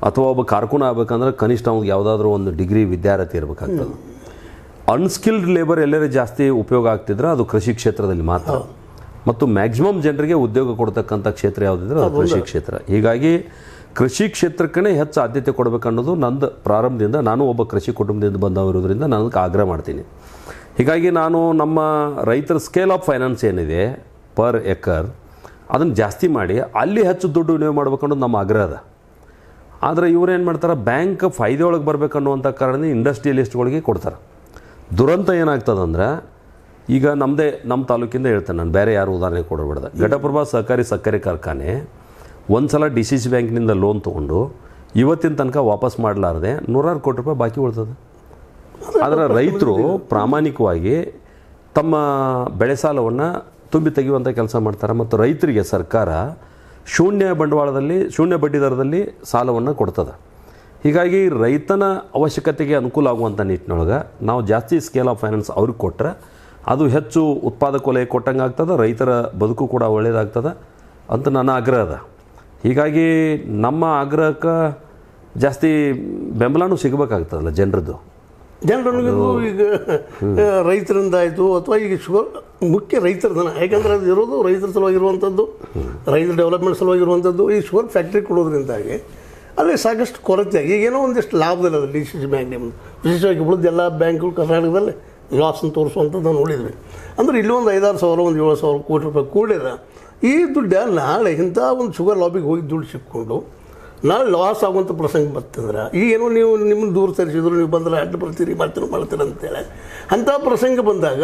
ಅಥವಾ ಒಬ್ಬ ಕಾರ್ಕುನ ಆಗ್ಬೇಕಂದ್ರೆ ಕನಿಷ್ಠ ಅವ್ನಿಗೆ ಯಾವುದಾದ್ರೂ ಒಂದು ಡಿಗ್ರಿ ವಿದ್ಯಾರ್ಥಿ ಇರಬೇಕಾಗ್ತದೆ. ಅನ್ಸ್ಕಿಲ್ಡ್ ಲೇಬರ್ ಎಲ್ಲರೂ ಜಾಸ್ತಿ ಉಪಯೋಗ ಆಗ್ತಿದ್ರೆ ಅದು ಕೃಷಿ ಕ್ಷೇತ್ರದಲ್ಲಿ ಮಾತ್ರ. ಮತ್ತು ಮ್ಯಾಕ್ಸಿಮಮ್ ಜನರಿಗೆ ಉದ್ಯೋಗ ಕೊಡ್ತಕ್ಕಂಥ ಕ್ಷೇತ್ರ ಯಾವುದಿದ್ರೆ ಅದು ಕೃಷಿ ಕ್ಷೇತ್ರ. ಹೀಗಾಗಿ ಕೃಷಿ ಕ್ಷೇತ್ರಕ್ಕೇ ಹೆಚ್ಚು ಆದ್ಯತೆ ಕೊಡಬೇಕನ್ನೋದು ನಂದು ಪ್ರಾರಂಭದಿಂದ. ನಾನು ಒಬ್ಬ ಕೃಷಿ ಕುಟುಂಬದಿಂದ ಬಂದವರಿರೋದ್ರಿಂದ ನಾನು ಆಗ್ರಹ ಮಾಡ್ತೀನಿ. ಹೀಗಾಗಿ ನಾನು ನಮ್ಮ ರೈತರ ಸ್ಕೇಲ್ ಆಫ್ ಫೈನಾನ್ಸ್ ಏನಿದೆ ಪರ್ ಎಕರ್ ಅದನ್ನು ಜಾಸ್ತಿ ಮಾಡಿ ಅಲ್ಲಿ ಹೆಚ್ಚು ದುಡ್ಡು ವಿನಿಯೋಗ ಮಾಡ್ಬೇಕನ್ನೋದು ನಮ್ಮ ಆಗ್ರಹ ಅದ. ಆದರೆ ಇವ್ರೇನು ಮಾಡ್ತಾರೆ, ಬ್ಯಾಂಕ್ ಫಾಯ್ದೆ ಒಳಗೆ ಬರಬೇಕನ್ನುವಂಥ ಕಾರಣದಿಂದ ಇಂಡಸ್ಟ್ರಿಯಲಿಸ್ಟ್ಗಳಿಗೆ ಕೊಡ್ತಾರೆ. ದುರಂತ ಏನಾಗ್ತದಂದ್ರೆ, ಈಗ ನಮ್ಮ ತಾಲೂಕಿಂದ ಹೇಳ್ತೇನೆ ನಾನು, ಬೇರೆ ಯಾರು ಉದಾಹರಣೆ ಕೊಡಬೇಡ್ದು. ಘಟಪ್ರಭಾ ಸಹಕಾರಿ ಸಕ್ಕರೆ ಕಾರ್ಖಾನೆ ಒಂದು ಸಲ DCC ಬ್ಯಾಂಕ್ನಿಂದ ಲೋನ್ ತೊಗೊಂಡು ಇವತ್ತಿನ ತನಕ ವಾಪಸ್ ಮಾಡಲಾರದೆ 100 ಕೋಟಿ ರೂಪಾಯಿ ಬಾಕಿ ಉಳ್ತದೆ. ಆದರೆ ರೈತರು ಪ್ರಾಮಾಣಿಕವಾಗಿ ತಮ್ಮ ಬೆಳೆ ಸಾಲವನ್ನು ತುಂಬಿ ತೆಗೆಯುವಂಥ ಕೆಲಸ ಮಾಡ್ತಾರೆ. ಮತ್ತು ರೈತರಿಗೆ ಸರ್ಕಾರ ಶೂನ್ಯ ಬಂಡವಾಳದಲ್ಲಿ, ಶೂನ್ಯ ಬಡ್ಡಿ ದರದಲ್ಲಿ ಸಾಲವನ್ನು ಕೊಡ್ತದೆ. ಹೀಗಾಗಿ ರೈತನ ಅವಶ್ಯಕತೆಗೆ ಅನುಕೂಲ ಆಗುವಂಥ ನಿಟ್ಟಿನೊಳಗೆ ನಾವು ಜಾಸ್ತಿ ಸ್ಕೇಲ್ ಆಫ್ ಫೈನಾನ್ಸ್ ಅವ್ರಿಗೆ ಕೊಟ್ಟರೆ ಅದು ಹೆಚ್ಚು ಉತ್ಪಾದಕ ವಲಯ ಕೊಟ್ಟಂಗೆ ಆಗ್ತದೆ, ರೈತರ ಬದುಕು ಕೂಡ ಒಳ್ಳೆಯದಾಗ್ತದೆ ಅಂತ ನನ್ನ ಆಗ್ರಹ ಅದ. ಹೀಗಾಗಿ ನಮ್ಮ ಆಗ್ರಹಕ್ಕೆ ಜಾಸ್ತಿ ಬೆಂಬಲನೂ ಸಿಗಬೇಕಾಗ್ತದಲ್ಲ ಜನರದ್ದು. ಜನರನ್ನು ಈಗ ರೈತರಿಂದ ಆಯಿತು ಅಥವಾ ಈಗ ಶುಗರ್ ಮುಖ್ಯ ರೈತರದನ, ಯಾಕಂದರೆ ಅದು ಇರೋದು ರೈತರ ಸಲುವಾಗಿರುವಂಥದ್ದು, ರೈತರ ಡೆವಲಪ್ಮೆಂಟ್ ಸಲುವಾಗಿರುವಂಥದ್ದು. ಈ ಶುಗರ್ ಫ್ಯಾಕ್ಟ್ರಿ ಕೊಡೋದ್ರಿಂದಾಗಿ ಅಲ್ಲಿ ಸಾಕಷ್ಟು ಕೊರತೆ ಆಗಿ ಈಗೇನೋ ಒಂದಿಷ್ಟು ಲಾಭದಲ್ಲಿ ಅದು DCC ಬ್ಯಾಂಕ್ ನಿಮ್ಮದು ವಿಶೇಷವಾಗಿ ಉಳಿದ ಎಲ್ಲ ಬ್ಯಾಂಕ್ಗಳು ಕರ್ನಾಟಕದಲ್ಲಿ ಲಾಸನ್ನು ತೋರಿಸುವಂಥದ್ದು ನಾವು ನೋಡಿದ್ವಿ. ಅಂದರೆ ಇಲ್ಲಿ ಒಂದು 5-6 ಸಾವಿರ, ಒಂದು 7,000 ಕೋಟಿ ರೂಪಾಯಿ ಕೂಡಿದ ಈ ದುಡ್ಡು ನಾಳೆ ಇಂಥ ಒಂದು ಶುಗರ್ ಲಾಬಿಗೆ ಹೋಗಿ ದುಡ್ಡು ಸಿಕ್ಕೊಂಡು ನಾಳೆ ಲಾಸ್ ಆಗುವಂಥ ಪ್ರಸಂಗ ಬರ್ತಂದ್ರೆ ಈಗೇನೋ ನೀವು ನಿಮ್ಮನ್ನು ದೂರ ಸರಿಸಿದ್ರು, ನೀವು ಬಂದರೆ ಅಡ್ಡ ಬರ್ತೀರಿ ಮಾಡ್ತೀರಿ ಅಂತೇಳಿ ಅಂಥ ಪ್ರಸಂಗ ಬಂದಾಗ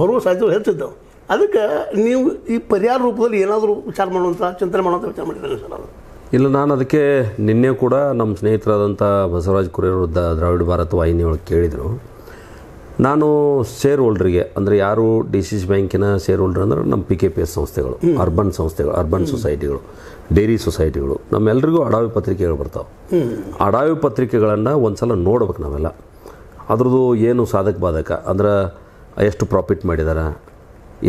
ಬರುವ ಸಾಧ್ಯತೆ ಹೆಚ್ಚಿದ್ದಾವೆ. ಅದಕ್ಕೆ ನೀವು ಈ ಪರಿಹಾರ ರೂಪದಲ್ಲಿ ಏನಾದರೂ ವಿಚಾರ ಮಾಡುವಂಥ ಚಿಂತನೆ ಮಾಡುವಂಥ ವಿಚಾರ ಮಾಡಿದ್ದಾರೆ ಸರ್? ಅದು ಇಲ್ಲ, ನಾನು ಅದಕ್ಕೆ ನಿನ್ನೆ ಕೂಡ ನಮ್ಮ ಸ್ನೇಹಿತರಾದಂಥ ಬಸವರಾಜ್ ಕುರಿಯವರು ದ್ರಾವಿಡ ಭಾರತ ವಾಹಿನಿಯೊಳಗೆ ಕೇಳಿದರು. ನಾನು ಶೇರ್ ಹೋಲ್ಡ್ರಿಗೆ, ಅಂದರೆ ಯಾರು DCC ಬ್ಯಾಂಕಿನ ಶೇರ್ ಹೋಲ್ಡರ್ ಅಂದ್ರೆ ನಮ್ಮ PKPS ಸಂಸ್ಥೆಗಳು, ಅರ್ಬನ್ ಸಂಸ್ಥೆಗಳು, ಅರ್ಬನ್ ಸೊಸೈಟಿಗಳು, ಡೈರಿ ಸೊಸೈಟಿಗಳು, ನಮ್ಮೆಲ್ಲರಿಗೂ ಅಡಾವಿ ಪತ್ರಿಕೆಗಳು ಬರ್ತಾವೆ. ಅಡಾವಿ ಪತ್ರಿಕೆಗಳನ್ನು ಒಂದು ಸಲ ನೋಡ್ಬೇಕು ನಾವೆಲ್ಲ. ಅದ್ರದ್ದು ಏನು ಸಾಧಕ ಬಾಧಕ, ಅಂದ್ರೆ ಎಷ್ಟು ಪ್ರಾಫಿಟ್ ಮಾಡಿದಾರೆ,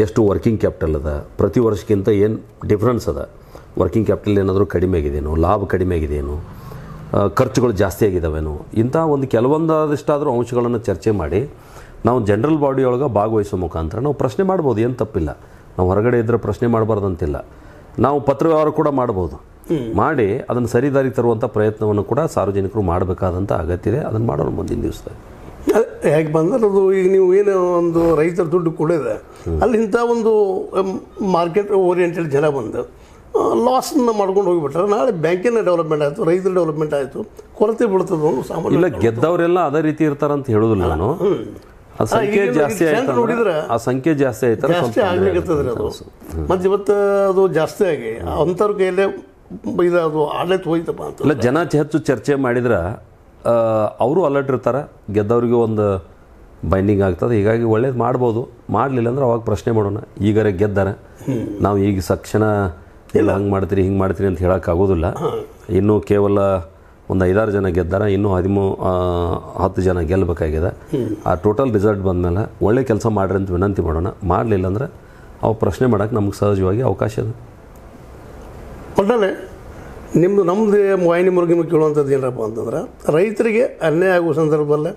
ಎಷ್ಟು ವರ್ಕಿಂಗ್ ಕ್ಯಾಪಿಟಲ್ ಅದ, ಪ್ರತಿ ವರ್ಷಕ್ಕಿಂತ ಏನು ಡಿಫ್ರೆನ್ಸ್ ಅದ, ವರ್ಕಿಂಗ್ ಕ್ಯಾಪಿಟಲ್ ಏನಾದರೂ ಕಡಿಮೆ ಆಗಿದೆಯೇನೋ, ಲಾಭ ಕಡಿಮೆ ಆಗಿದೆಯೇನೋ, ಖರ್ಚುಗಳು ಜಾಸ್ತಿ ಆಗಿದ್ದಾವೇನೋ, ಇಂಥ ಒಂದು ಕೆಲವೊಂದಿಷ್ಟಾದರೂ ಅಂಶಗಳನ್ನು ಚರ್ಚೆ ಮಾಡಿ ನಾವು ಜನರಲ್ ಬಾಡಿಯೊಳಗೆ ಭಾಗವಹಿಸೋ ಮುಖಾಂತರ ನಾವು ಪ್ರಶ್ನೆ ಮಾಡ್ಬೋದು. ಏನು ತಪ್ಪಿಲ್ಲ, ನಾವು ಹೊರಗಡೆ ಇದ್ದರೆ ಪ್ರಶ್ನೆ ಮಾಡಬಾರ್ದಂತಿಲ್ಲ. ನಾವು ಪತ್ರ ವ್ಯವಹಾರ ಕೂಡ ಮಾಡ್ಬೋದು. ಮಾಡಿ ಅದನ್ನು ಸರಿದಾರಿ ತರುವಂಥ ಪ್ರಯತ್ನವನ್ನು ಕೂಡ ಸಾರ್ವಜನಿಕರು ಮಾಡಬೇಕಾದಂಥ ಅಗತ್ಯ ಇದೆ. ಅದನ್ನು ಮಾಡೋಣ ಮುಂದಿನ ದಿವಸದಲ್ಲಿ. ಹೇಗೆ ಬಂದರೆ ಅದು ಈಗ ನೀವು ಏನು ಒಂದು ರೈತರ ದುಡ್ಡು ಕೊಡಿದೆ ಅಲ್ಲಿ ಇಂಥ ಒಂದು ಮಾರ್ಕೆಟ್ ಓರಿಯೆಂಟೆಡ್ ಜನ ಬಂದು ಲಾಸನ್ನು ಮಾಡ್ಕೊಂಡು ಹೋಗಿಬಿಟ್ರೆ ನಾಳೆ ಬ್ಯಾಂಕಿನ ಡೆವಲಪ್ಮೆಂಟ್ ಆಯಿತು, ರೈತರ ಡೆವಲಪ್ಮೆಂಟ್ ಆಯಿತು, ಕೊರತೆ ಬೀಳ್ತದೆ ಒಂದು ಸಾಮಾನ್ಯ. ಇಲ್ಲ, ಗೆದ್ದವರೆಲ್ಲ ಅದೇ ರೀತಿ ಇರ್ತಾರಂತ ಹೇಳೋದಿಲ್ಲ ನಾನು. ಆ ಸಂಖ್ಯೆ ಜಾಸ್ತಿ ಆಯ್ತು ನೋಡಿದ್ರೆ, ಆ ಸಂಖ್ಯೆ ಜಾಸ್ತಿ ಆಯ್ತಾರೆ, ಜಾಸ್ತಿ ಆಗ್ಲಿಕ್ಕತ್ತದ್ರಿ ಅದು. ಮತ್ತು ಇವತ್ತು ಅದು ಜಾಸ್ತಿ ಆಗಿ ಅಂಥವ್ರ ಕೈಯಲ್ಲೇ ಇದು ಅದು ಆಡಳಿತ ಹೋಯ್ತಪ್ಪ ಅಂತ. ಇಲ್ಲ, ಜನ ಹೆಚ್ಚು ಚರ್ಚೆ ಮಾಡಿದ್ರೆ ಅವರು ಅಲರ್ಟ್ ಇರ್ತಾರೆ, ಗೆದ್ದವ್ರಿಗೆ ಒಂದು ಬೈಂಡಿಂಗ್ ಆಗ್ತದೆ. ಹೀಗಾಗಿ ಒಳ್ಳೇದು ಮಾಡ್ಬೋದು. ಮಾಡಲಿಲ್ಲ ಅಂದ್ರೆ ಅವಾಗ ಪ್ರಶ್ನೆ ಮಾಡೋಣ. ಈಗಾರೆ ಗೆದ್ದಾರೆ, ನಾವು ಈಗ ತಕ್ಷಣ ಇಲ್ಲ ಹಂಗೆ ಮಾಡ್ತೀರಿ ಹಿಂಗೆ ಮಾಡ್ತೀರಿ ಅಂತ ಹೇಳೋಕ್ಕಾಗೋದಿಲ್ಲ. ಇನ್ನೂ ಕೇವಲ ಒಂದು 5-6 ಜನ ಗೆದ್ದಾರೆ, ಇನ್ನೂ 10 ಜನ ಗೆಲ್ಲಬೇಕಾಗಿದೆ. ಆ ಟೋಟಲ್ ರಿಸಲ್ಟ್ ಬಂದಮೇಲೆ ಒಳ್ಳೆ ಕೆಲಸ ಮಾಡ್ರಿ ಅಂತ ವಿನಂತಿ ಮಾಡೋಣ. ಮಾಡಲಿಲ್ಲ ಅಂದರೆ ಅವು ಪ್ರಶ್ನೆ ಮಾಡೋಕ್ಕೆ ನಮ್ಗೆ ಸಹಜವಾಗಿ ಅವಕಾಶ ಇದೆ. ಒಟ್ಟಲ್ಲಿ ನಮ್ಮದು ವಾಹಿನಿ ಮುರುಗಿ ಕೇಳುವಂಥದ್ದು ಏನಪ್ಪ ಅಂತಂದ್ರೆ, ರೈತರಿಗೆ ಅನ್ಯಾಯ ಆಗುವ ಸಂದರ್ಭದಲ್ಲೇ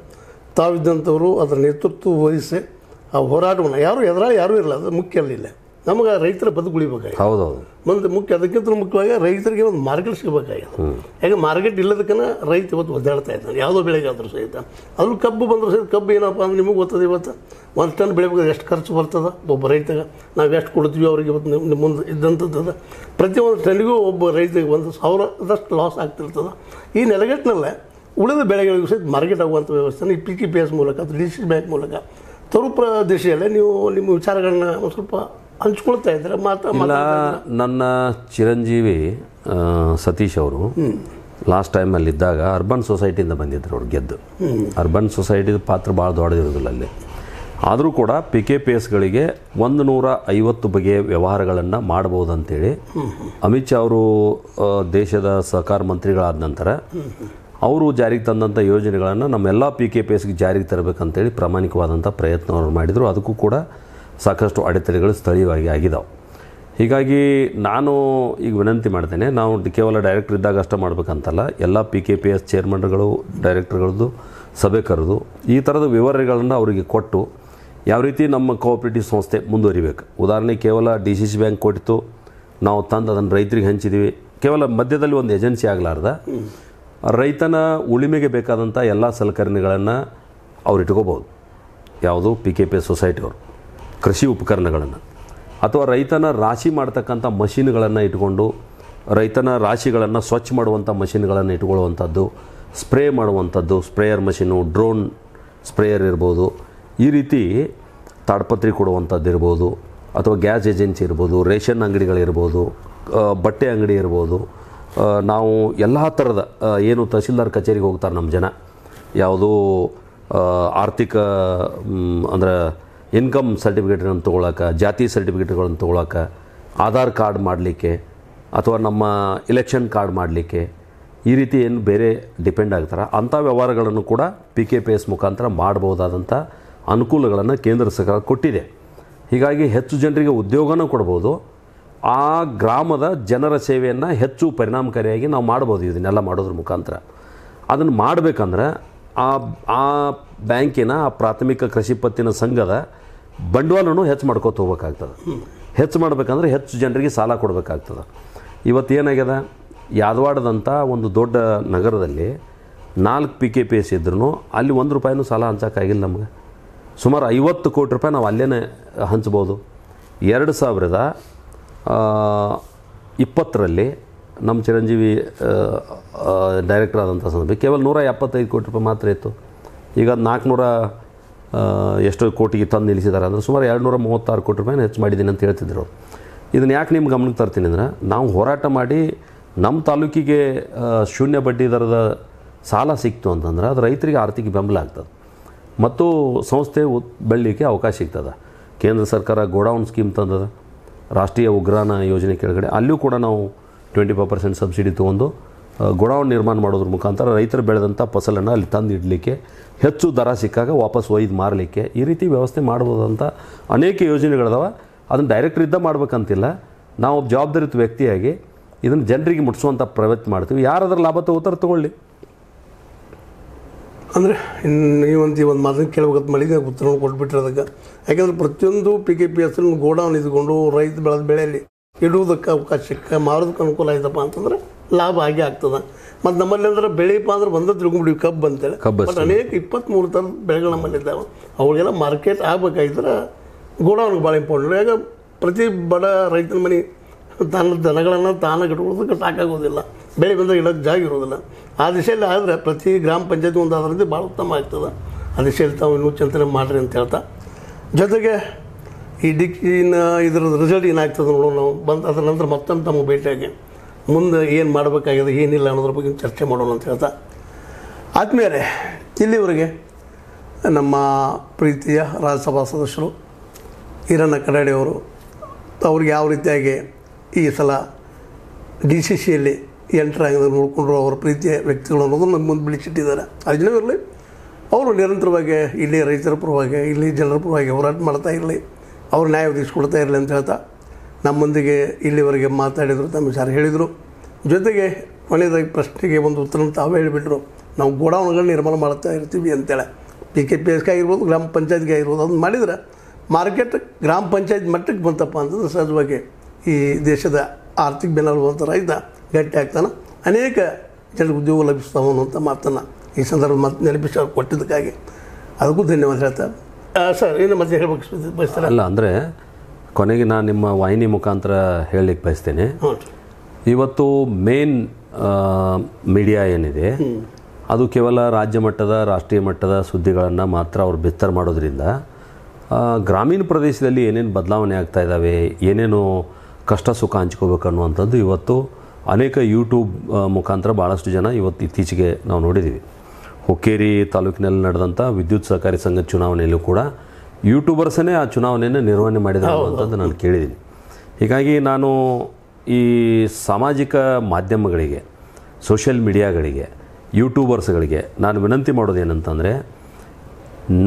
ತಾವಿದ್ದಂಥವರು ಅದರ ನೇತೃತ್ವ ವಹಿಸಿ ಆ ಹೋರಾಟವನ್ನು ಯಾರೂ ಇರಲ್ಲ, ಅದು ಮುಖ್ಯ ಅಲ್ಲಿಲ್ಲ. ನಮಗೆ ರೈತರ ಬದುಕು ಉಳಿಬೇಕಾಗಿ ಹೌದೌದು ಮುಂದೆ ಮುಖ್ಯ. ಅದಕ್ಕಿಂತ ಮುಖ್ಯವಾಗಿ ರೈತರಿಗೆ ಒಂದು ಮಾರ್ಕೆಟ್ ಸಿಗಬೇಕಾಗಿದೆ. ಯಾಕೆ ಮಾರ್ಕೆಟ್ ಇಲ್ಲದಕ್ಕನ ರೈತ ಇವತ್ತು ಒದ್ದಾಡ್ತಾ ಇದ್ದಾನೆ. ಯಾವುದೋ ಬೆಳೆಗೆ ಆದರೂ ಸಹಿತ ಅದ್ರಲ್ಲಿ ಕಬ್ಬು ಬಂದರೂ ಸಹಿತ ಕಬ್ಬು ಏನಪ್ಪ ಅಂದ್ರೆ ನಿಮಗೆ ಗೊತ್ತದೆ, ಇವತ್ತು 1 ಟನ್ ಬೆಳಿಬೇಕಾದ್ರೆ ಎಷ್ಟು ಖರ್ಚು ಬರ್ತದೆ ಒಬ್ಬ ರೈತಗೆ, ನಾವು ಎಷ್ಟು ಕೊಡ್ತೀವಿ ಅವ್ರಿಗೆ ಇವತ್ತು ಮುಂದೆ ಇದ್ದಂಥದ್ದು. ಪ್ರತಿಯೊಂದು ಟನ್ನಿಗೂ ಒಬ್ಬ ರೈತರಿಗೆ 1,000 ಲಾಸ್ ಆಗ್ತಿರ್ತದೆ. ಈ ನೆಲಗಟ್ಟಿನಲ್ಲೇ ಉಳಿದ ಬೆಳೆಗಳಿಗೂ ಸಹಿತ ಮಾರ್ಕೆಟ್ ಆಗುವಂಥ ವ್ಯವಸ್ಥೆನ ಈ PKPS ಮೂಲಕ ಅಥವಾ DCC ಬ್ಯಾಂಕ್ ಮೂಲಕ ತರು ಪ್ರದೇಶದಲ್ಲೇ ನೀವು ನಿಮ್ಮ ವಿಚಾರಗಳನ್ನ ಒಂದು ಸ್ವಲ್ಪ ಹಂಚ್ಕೊಳ್ತಾ ಇದ್ದಾರೆ ಇಲ್ಲ. ನನ್ನ ಚಿರಂಜೀವಿ ಸತೀಶ್ ಅವರು ಲಾಸ್ಟ್ ಟೈಮಲ್ಲಿದ್ದಾಗ ಅರ್ಬನ್ ಸೊಸೈಟಿಯಿಂದ ಬಂದಿದ್ದರು ಅವ್ರು ಗೆದ್ದು. ಅರ್ಬನ್ ಸೊಸೈಟಿದ ಪಾತ್ರ ಭಾಳ ದೊಡ್ಡದಿರೋದಿಲ್ಲ ಅಲ್ಲಿ. ಆದರೂ ಕೂಡ PKPSಗಳಿಗೆ 150 ಬಗೆಯ ವ್ಯವಹಾರಗಳನ್ನು ಮಾಡ್ಬೋದಂತೇಳಿ ಅಮಿತ್ ಶಾ ಅವರು ದೇಶದ ಸಹಕಾರ ಮಂತ್ರಿಗಳಾದ ನಂತರ ಅವರು ಜಾರಿಗೆ ತಂದಂಥ ಯೋಜನೆಗಳನ್ನು ನಮ್ಮೆಲ್ಲ PKPSಗೆ ಜಾರಿಗೆ ತರಬೇಕಂತೇಳಿ ಪ್ರಾಮಾಣಿಕವಾದಂಥ ಪ್ರಯತ್ನವನ್ನು ಮಾಡಿದರು. ಅದಕ್ಕೂ ಕೂಡ ಸಾಕಷ್ಟು ಅಡೆತಡೆಗಳು ಸ್ಥಳೀಯವಾಗಿ ಆಗಿದ್ದಾವೆ. ಹೀಗಾಗಿ ನಾನು ಈಗ ವಿನಂತಿ ಮಾಡ್ತೇನೆ, ನಾವು ಕೇವಲ ಡೈರೆಕ್ಟರ್ ಇದ್ದಾಗ ಅಷ್ಟೇ ಮಾಡಬೇಕಂತಲ್ಲ, ಎಲ್ಲ PKPS ಚೇರ್ಮನ್ಗಳು ಡೈರೆಕ್ಟರ್ಗಳದ್ದು ಸಭೆ ಕರೆದು ಈ ಥರದ ವಿವರಗಳನ್ನು ಅವರಿಗೆ ಕೊಟ್ಟು ಯಾವ ರೀತಿ ನಮ್ಮ ಕೋಆಪರೇಟಿವ್ ಸಂಸ್ಥೆ ಮುಂದುವರಿಬೇಕು. ಉದಾಹರಣೆಗೆ ಕೇವಲ DCC ಬ್ಯಾಂಕ್ ಕೊಟ್ಟಿತ್ತು, ನಾವು ತಂದು ಅದನ್ನು ರೈತರಿಗೆ ಹಂಚಿದ್ದೀವಿ, ಕೇವಲ ಮಧ್ಯದಲ್ಲಿ ಒಂದು ಏಜೆನ್ಸಿ ಆಗಲಾರ್ದ ರೈತನ ಉಳಿಮೆಗೆ ಬೇಕಾದಂಥ ಎಲ್ಲ ಸಲಕರಣೆಗಳನ್ನು ಅವ್ರು ಇಟ್ಕೋಬೋದು. ಯಾವುದು PKPS ಸೊಸೈಟಿಯವರು ಕೃಷಿ ಉಪಕರಣಗಳನ್ನು ಅಥವಾ ರೈತನ ರಾಶಿ ಮಾಡ್ತಕ್ಕಂಥ ಮಷೀನ್ಗಳನ್ನು ಇಟ್ಕೊಂಡು ರೈತನ ರಾಶಿಗಳನ್ನು ಸ್ವಚ್ಛ ಮಾಡುವಂಥ ಮಷೀನ್ಗಳನ್ನು ಇಟ್ಕೊಳ್ಳುವಂಥದ್ದು, ಸ್ಪ್ರೇ ಮಾಡುವಂಥದ್ದು, ಸ್ಪ್ರೇಯರ್ ಮಷೀನು, ಡ್ರೋನ್ ಸ್ಪ್ರೇಯರ್ ಇರ್ಬೋದು, ಈ ರೀತಿ ತಾಡ್ಪತ್ರಿ ಕೊಡುವಂಥದ್ದು ಇರ್ಬೋದು, ಅಥವಾ ಗ್ಯಾಸ್ ಏಜೆನ್ಸಿ ಇರ್ಬೋದು, ರೇಷನ್ ಅಂಗಡಿಗಳಿರ್ಬೋದು, ಬಟ್ಟೆ ಅಂಗಡಿ ಇರ್ಬೋದು. ನಾವು ಎಲ್ಲ ಥರದ ಏನು ತಹಸೀಲ್ದಾರ್ ಕಚೇರಿಗೆ ಹೋಗ್ತಾರೆ ನಮ್ಮ ಜನ, ಯಾವುದೋ ಆರ್ಥಿಕ ಅಂದರೆ ಇನ್ಕಮ್ ಸರ್ಟಿಫಿಕೇಟ್ಗಳನ್ನು ತೊಗೊಳಕ್ಕೆ, ಜಾತಿ ಸರ್ಟಿಫಿಕೇಟ್ಗಳನ್ನು ತೊಗೊಳಕ್ಕೆ, ಆಧಾರ್ ಕಾರ್ಡ್ ಮಾಡಲಿಕ್ಕೆ ಅಥವಾ ನಮ್ಮ ಎಲೆಕ್ಷನ್ ಕಾರ್ಡ್ ಮಾಡಲಿಕ್ಕೆ, ಈ ರೀತಿ ಏನು ಬೇರೆ ಡಿಪೆಂಡ್ ಆಗ್ತಾರೆ ಅಂಥ ವ್ಯವಹಾರಗಳನ್ನು ಕೂಡ PKPS ಮುಖಾಂತರ ಮಾಡ್ಬೋದಾದಂಥ ಅನುಕೂಲಗಳನ್ನು ಕೇಂದ್ರ ಸರ್ಕಾರ ಕೊಟ್ಟಿದೆ. ಹೀಗಾಗಿ ಹೆಚ್ಚು ಜನರಿಗೆ ಉದ್ಯೋಗನೂ ಕೊಡ್ಬೋದು, ಆ ಗ್ರಾಮದ ಜನರ ಸೇವೆಯನ್ನು ಹೆಚ್ಚು ಪರಿಣಾಮಕಾರಿಯಾಗಿ ನಾವು ಮಾಡ್ಬೋದು. ಇದನ್ನೆಲ್ಲ ಮಾಡೋದ್ರ ಮುಖಾಂತರ ಅದನ್ನು ಮಾಡಬೇಕಂದ್ರೆ ಆ ಬ್ಯಾಂಕಿನ ಆ ಪ್ರಾಥಮಿಕ ಕೃಷಿ ಪತ್ತಿನ ಸಂಘದ ಬಂಡವಾಳನೂ ಹೆಚ್ಚು ಮಾಡ್ಕೋತ ಹೋಗ್ಬೇಕಾಗ್ತದೆ. ಹೆಚ್ಚು ಮಾಡಬೇಕಂದ್ರೆ ಹೆಚ್ಚು ಜನರಿಗೆ ಸಾಲ ಕೊಡಬೇಕಾಗ್ತದೆ. ಇವತ್ತೇನಾಗ್ಯದ, ಯಾದವಾಡದಂಥ ಒಂದು ದೊಡ್ಡ ನಗರದಲ್ಲಿ 4 PKPS ಇದ್ರೂ ಅಲ್ಲಿ ₹1 ಸಾಲ ಹಂಚೋಕ್ಕಾಗಿಲ್ಲ ನಮಗೆ. ಸುಮಾರು 50 ಕೋಟಿ ರೂಪಾಯಿ ನಾವು ಅಲ್ಲೇ ಹಂಚ್ಬೋದು. 2020ರಲ್ಲಿ ನಮ್ಮ ಚಿರಂಜೀವಿ ಡೈರೆಕ್ಟರ್ ಆದಂಥ ಸಂದರ್ಭ ಕೇವಲ 175 ಕೋಟಿ ರೂಪಾಯಿ ಮಾತ್ರ ಇತ್ತು. ಈಗ 400 ಎಷ್ಟೋ ಕೋಟಿಗೆ ತಂದು ನಿಲ್ಲಿಸಿದ್ದಾರೆ. ಅಂದರೆ ಸುಮಾರು 236 ಕೋಟಿ ರೂಪಾಯಿನ ಹೆಚ್ಚು ಮಾಡಿದ್ದೀನಿ ಅಂತ ಹೇಳ್ತಿದ್ರು. ಇದನ್ನು ಯಾಕೆ ನಿಮ್ಮ ಗಮನಕ್ಕೆ ತರ್ತೀನಿ ಅಂದರೆ, ನಾವು ಹೋರಾಟ ಮಾಡಿ ನಮ್ಮ ತಾಲೂಕಿಗೆ ಶೂನ್ಯ ಬಡ್ಡಿ ದರದ ಸಾಲ ಸಿಕ್ತು ಅಂತಂದ್ರೆ ಅದು ರೈತರಿಗೆ ಆರ್ಥಿಕ ಬೆಂಬಲ ಆಗ್ತದೆ ಮತ್ತು ಸಂಸ್ಥೆ ಬೆಳಲಿಕ್ಕೆ ಅವಕಾಶ ಸಿಗ್ತದೆ. ಕೇಂದ್ರ ಸರ್ಕಾರ ಗೋಡೌನ್ ಸ್ಕೀಮ್ ತಂದದ, ರಾಷ್ಟ್ರೀಯ ಉಗ್ರಾಣ ಯೋಜನೆ ಕೆಳಗಡೆ ಅಲ್ಲೂ ಕೂಡ ನಾವು 25% ಸಬ್ಸಿಡಿ ತೊಗೊಂಡು ಗೋಡೌನ್ ನಿರ್ಮಾಣ ಮಾಡೋದ್ರ ಮುಖಾಂತರ ರೈತರು ಬೆಳೆದಂಥ ಫಸಲನ್ನು ಅಲ್ಲಿ ತಂದು ಇಡಲಿಕ್ಕೆ, ಹೆಚ್ಚು ದರ ಸಿಕ್ಕಾಗ ವಾಪಸ್ ಒಯ್ದು ಮಾರಲಿಕ್ಕೆ ಈ ರೀತಿ ವ್ಯವಸ್ಥೆ ಮಾಡ್ಬೋದಂತ ಅನೇಕ ಯೋಜನೆಗಳಿದಾವೆ. ಅದನ್ನು ಡೈರೆಕ್ಟರ್ ಇದ್ದ ಮಾಡ್ಬೇಕಂತಿಲ್ಲ, ನಾವು ಜವಾಬ್ದಾರಿಯುತ ವ್ಯಕ್ತಿಯಾಗಿ ಇದನ್ನು ಜನರಿಗೆ ಮುಟ್ಟಿಸುವಂಥ ಪ್ರಯತ್ನ ಮಾಡ್ತೀವಿ. ಯಾರಾದ್ರೂ ಲಾಭ ತಗೊಳ್ಳಿ. ಅಂದರೆ ಈ ಒಂದು ಮಾತನ್ನು ಕೇಳಬೇಕಂತ ಮಾಡಿದ್ರೆ ಉತ್ತರ ಕೊಟ್ಬಿಟ್ರೆ ಅದಕ್ಕೆ. ಯಾಕೆಂದರೆ ಪ್ರತಿಯೊಂದು PKPS ಗೋಡೌನ್ ಇದ್ಕೊಂಡು ರೈತ ಬೆಳೆದ ಬೆಳೆಯಲ್ಲಿ ಇಡುವುದಕ್ಕೆ ಅವಕಾಶ ಸಿಕ್ಕ ಮಾರೋದಕ್ಕೆ ಅನುಕೂಲ ಆಯ್ತಪ್ಪ ಅಂತಂದ್ರೆ ಲಾಭ ಆಗೇ ಆಗ್ತದೆ. ಮತ್ತು ನಮ್ಮಲ್ಲಿ ಅಂದ್ರೆ ಬೆಳೆಯಪ್ಪ ಅಂದ್ರೆ ಒಂದೇ ತಿಳ್ಕೊಂಡ್ಬಿಡಿ ಕಬ್ಬು ಅಂತೇಳಿ. ಬಟ್ ಅನೇಕ 23 ಥರದ ಬೆಳೆಗಳು ನಮ್ಮಲ್ಲಿದ್ದಾವೆ. ಅವುಗಳಿಗೆಲ್ಲ ಮಾರ್ಕೆಟ್ ಆಗಬೇಕಾಗಿದ್ರೆ ಗೋಡೌನ್ಗೆ ಭಾಳ ಇಂಪಾರ್ಟೆಂಟ್. ಯಾಕೆ ಪ್ರತಿ ಬಡ ರೈತನ ಮನೆ ತನ್ನ ದನಗಳನ್ನು ತಾನಾಗಿ ಇಟ್ಕೊಳ್ಳೋದಕ್ಕೆ ಸಾಕಾಗೋದಿಲ್ಲ, ಬೆಳೆ ಬಂದಾಗ ಇಡೋಕ್ಕೆ ಜಾಗ ಇರೋದಿಲ್ಲ. ಆ ದಿಶೆಯಲ್ಲಿ ಆದರೆ ಪ್ರತಿ ಗ್ರಾಮ ಪಂಚಾಯತಿ ಒಂದು ಅದರಿಂದ ಭಾಳ ಉತ್ತಮ ಆಗ್ತದೆ. ಆ ದಿಶೆಯಲ್ಲಿ ತಾವು ಇನ್ನೂ ಚಿಂತನೆ ಮಾಡಿರಿ ಅಂತ ಹೇಳ್ತಾ, ಜೊತೆಗೆ ಈ ಡಿಕ್ಕಿನ ಇದ್ರದ್ದು ರಿಸಲ್ಟ್ ಏನಾಗ್ತದೆ ನೋಡೋಣ. ನಾವು ಬಂದು ಅದರ ನಂತರ ಮತ್ತೊಮ್ಮೆ ತಮಗೆ ಭೇಟಿಯಾಗಿ ಮುಂದೆ ಏನು ಮಾಡಬೇಕಾಗಿದೆ ಏನಿಲ್ಲ ಅನ್ನೋದ್ರ ಬಗ್ಗೆ ಚರ್ಚೆ ಮಾಡೋಣ ಅಂತ ಹೇಳ್ತಾ, ಆದಮೇಲೆ ಇಲ್ಲಿವರೆಗೆ ನಮ್ಮ ಪ್ರೀತಿಯ ರಾಜ್ಯಸಭಾ ಸದಸ್ಯರು ಈರಣ್ಣ ಕಡಾಡಿಯವರು ಅವ್ರಿಗೆ ಯಾವ ರೀತಿಯಾಗಿ ಈ ಸಲ DCCಯಲ್ಲಿ ಎಂಟರ್ ಆಗೋದು ನೋಡಿಕೊಂಡ್ರು ಅವರ ಪ್ರೀತಿಯ ವ್ಯಕ್ತಿಗಳು ಅನ್ನೋದು ನಮ್ಮ ಮುಂದೆ ಬಿಳಿಸಿಟ್ಟಿದ್ದಾರೆ. ಅದನ್ನೇ ಇರಲಿ, ಅವರು ನಿರಂತರವಾಗಿ ಇಲ್ಲಿ ರೈತರ ಪರವಾಗಿ ಇಲ್ಲಿ ಜನರ ಪರವಾಗಿ ಹೋರಾಟ ಮಾಡ್ತಾ ಇರಲಿ, ಅವ್ರು ನ್ಯಾಯ ಒದಗಿಸ್ಕೊಡ್ತಾ ಇರಲಿ ಅಂತ ಹೇಳ್ತಾ ನಮ್ಮೊಂದಿಗೆ ಇಲ್ಲಿವರೆಗೆ ಮಾತಾಡಿದರು, ತಮ್ಮ ವಿಚಾರ ಹೇಳಿದರು. ಜೊತೆಗೆ ಕೊನೆಯದಾಗಿ ಪ್ರಶ್ನೆಗೆ ಒಂದು ಉತ್ತರ ತಾವೇ ಹೇಳಿಬಿಟ್ರು, ನಾವು ಗೋಡೌನ್ಗಳನ್ನ ನಿರ್ಮಾಣ ಮಾಡ್ತಾ ಇರ್ತೀವಿ ಅಂತೇಳಿ. PKPSಗೆ ಆಗಿರ್ಬೋದು, ಗ್ರಾಮ ಪಂಚಾಯತ್ಗೆ ಆಗಿರ್ಬೋದು, ಅದನ್ನು ಮಾಡಿದರೆ ಮಾರ್ಕೆಟ್ ಗ್ರಾಮ ಪಂಚಾಯತ್ ಮಟ್ಟಕ್ಕೆ ಬಂತಪ್ಪ ಅಂತಂದ್ರೆ ಸಹಜವಾಗಿ ಈ ದೇಶದ ಆರ್ಥಿಕ ಬೆನ್ನೆಲುಬು ರೈತ ಗಟ್ಟಿ ಆಗ್ತಾನೆ, ಅನೇಕ ಜನರಿಗೆ ಉದ್ಯೋಗ ಲಭಿಸ್ತಾವೆ ಅನ್ನುವಂಥ ಮಾತನ್ನು ಈ ಸಂದರ್ಭ ನೆನಪಿಸಿ ಕೊಟ್ಟಿದ್ದಕ್ಕಾಗಿ ಅದಕ್ಕೂ ಧನ್ಯವಾದ ಹೇಳ್ತಾರೆ. ಸರ್ ಏನು ಮತ್ತೆ ಹೇಳಬೇಕು ಬಯಸ್ತಾರೆ? ಅಲ್ಲ, ಅಂದರೆ ಕೊನೆಗೆ ನಾನು ನಿಮ್ಮ ವಾಹಿನಿ ಮುಖಾಂತರ ಹೇಳಲಿಕ್ಕೆ ಬಯಸ್ತೇನೆ. ಇವತ್ತು ಮೇನ್ ಮೀಡಿಯಾ ಏನಿದೆ ಅದು ಕೇವಲ ರಾಜ್ಯ ಮಟ್ಟದ ರಾಷ್ಟ್ರೀಯ ಮಟ್ಟದ ಸುದ್ದಿಗಳನ್ನು ಮಾತ್ರ ಅವ್ರು ಬಿತ್ತರ ಮಾಡೋದ್ರಿಂದ ಗ್ರಾಮೀಣ ಪ್ರದೇಶದಲ್ಲಿ ಏನೇನು ಬದಲಾವಣೆ ಆಗ್ತಾ ಇದ್ದಾವೆ, ಏನೇನು ಕಷ್ಟ ಸುಖ ಹಂಚ್ಕೋಬೇಕು ಅನ್ನುವಂಥದ್ದು ಇವತ್ತು ಅನೇಕ ಯೂಟ್ಯೂಬ್ ಮುಖಾಂತರ ಭಾಳಷ್ಟು ಜನ ಇವತ್ತು ಇತ್ತೀಚೆಗೆ ನಾವು ನೋಡಿದ್ದೀವಿ. ಹುಕ್ಕೇರಿ ತಾಲೂಕಿನಲ್ಲಿ ನಡೆದಂಥ ವಿದ್ಯುತ್ ಸಹಕಾರಿ ಸಂಘದ ಚುನಾವಣೆಯಲ್ಲೂ ಕೂಡ ಯೂಟ್ಯೂಬರ್ಸೇ ಆ ಚುನಾವಣೆಯನ್ನು ನಿರ್ವಹಣೆ ಮಾಡಿದ್ದಾರೆ ಅನ್ನುವಂಥದ್ದು ನಾನು ಕೇಳಿದ್ದೀನಿ. ಹೀಗಾಗಿ ನಾನು ಈ ಸಾಮಾಜಿಕ ಮಾಧ್ಯಮಗಳಿಗೆ, ಸೋಷಿಯಲ್ ಮೀಡಿಯಾಗಳಿಗೆ, ಯೂಟ್ಯೂಬರ್ಸ್ಗಳಿಗೆ ನಾನು ವಿನಂತಿ ಮಾಡೋದು ಏನಂತಂದರೆ,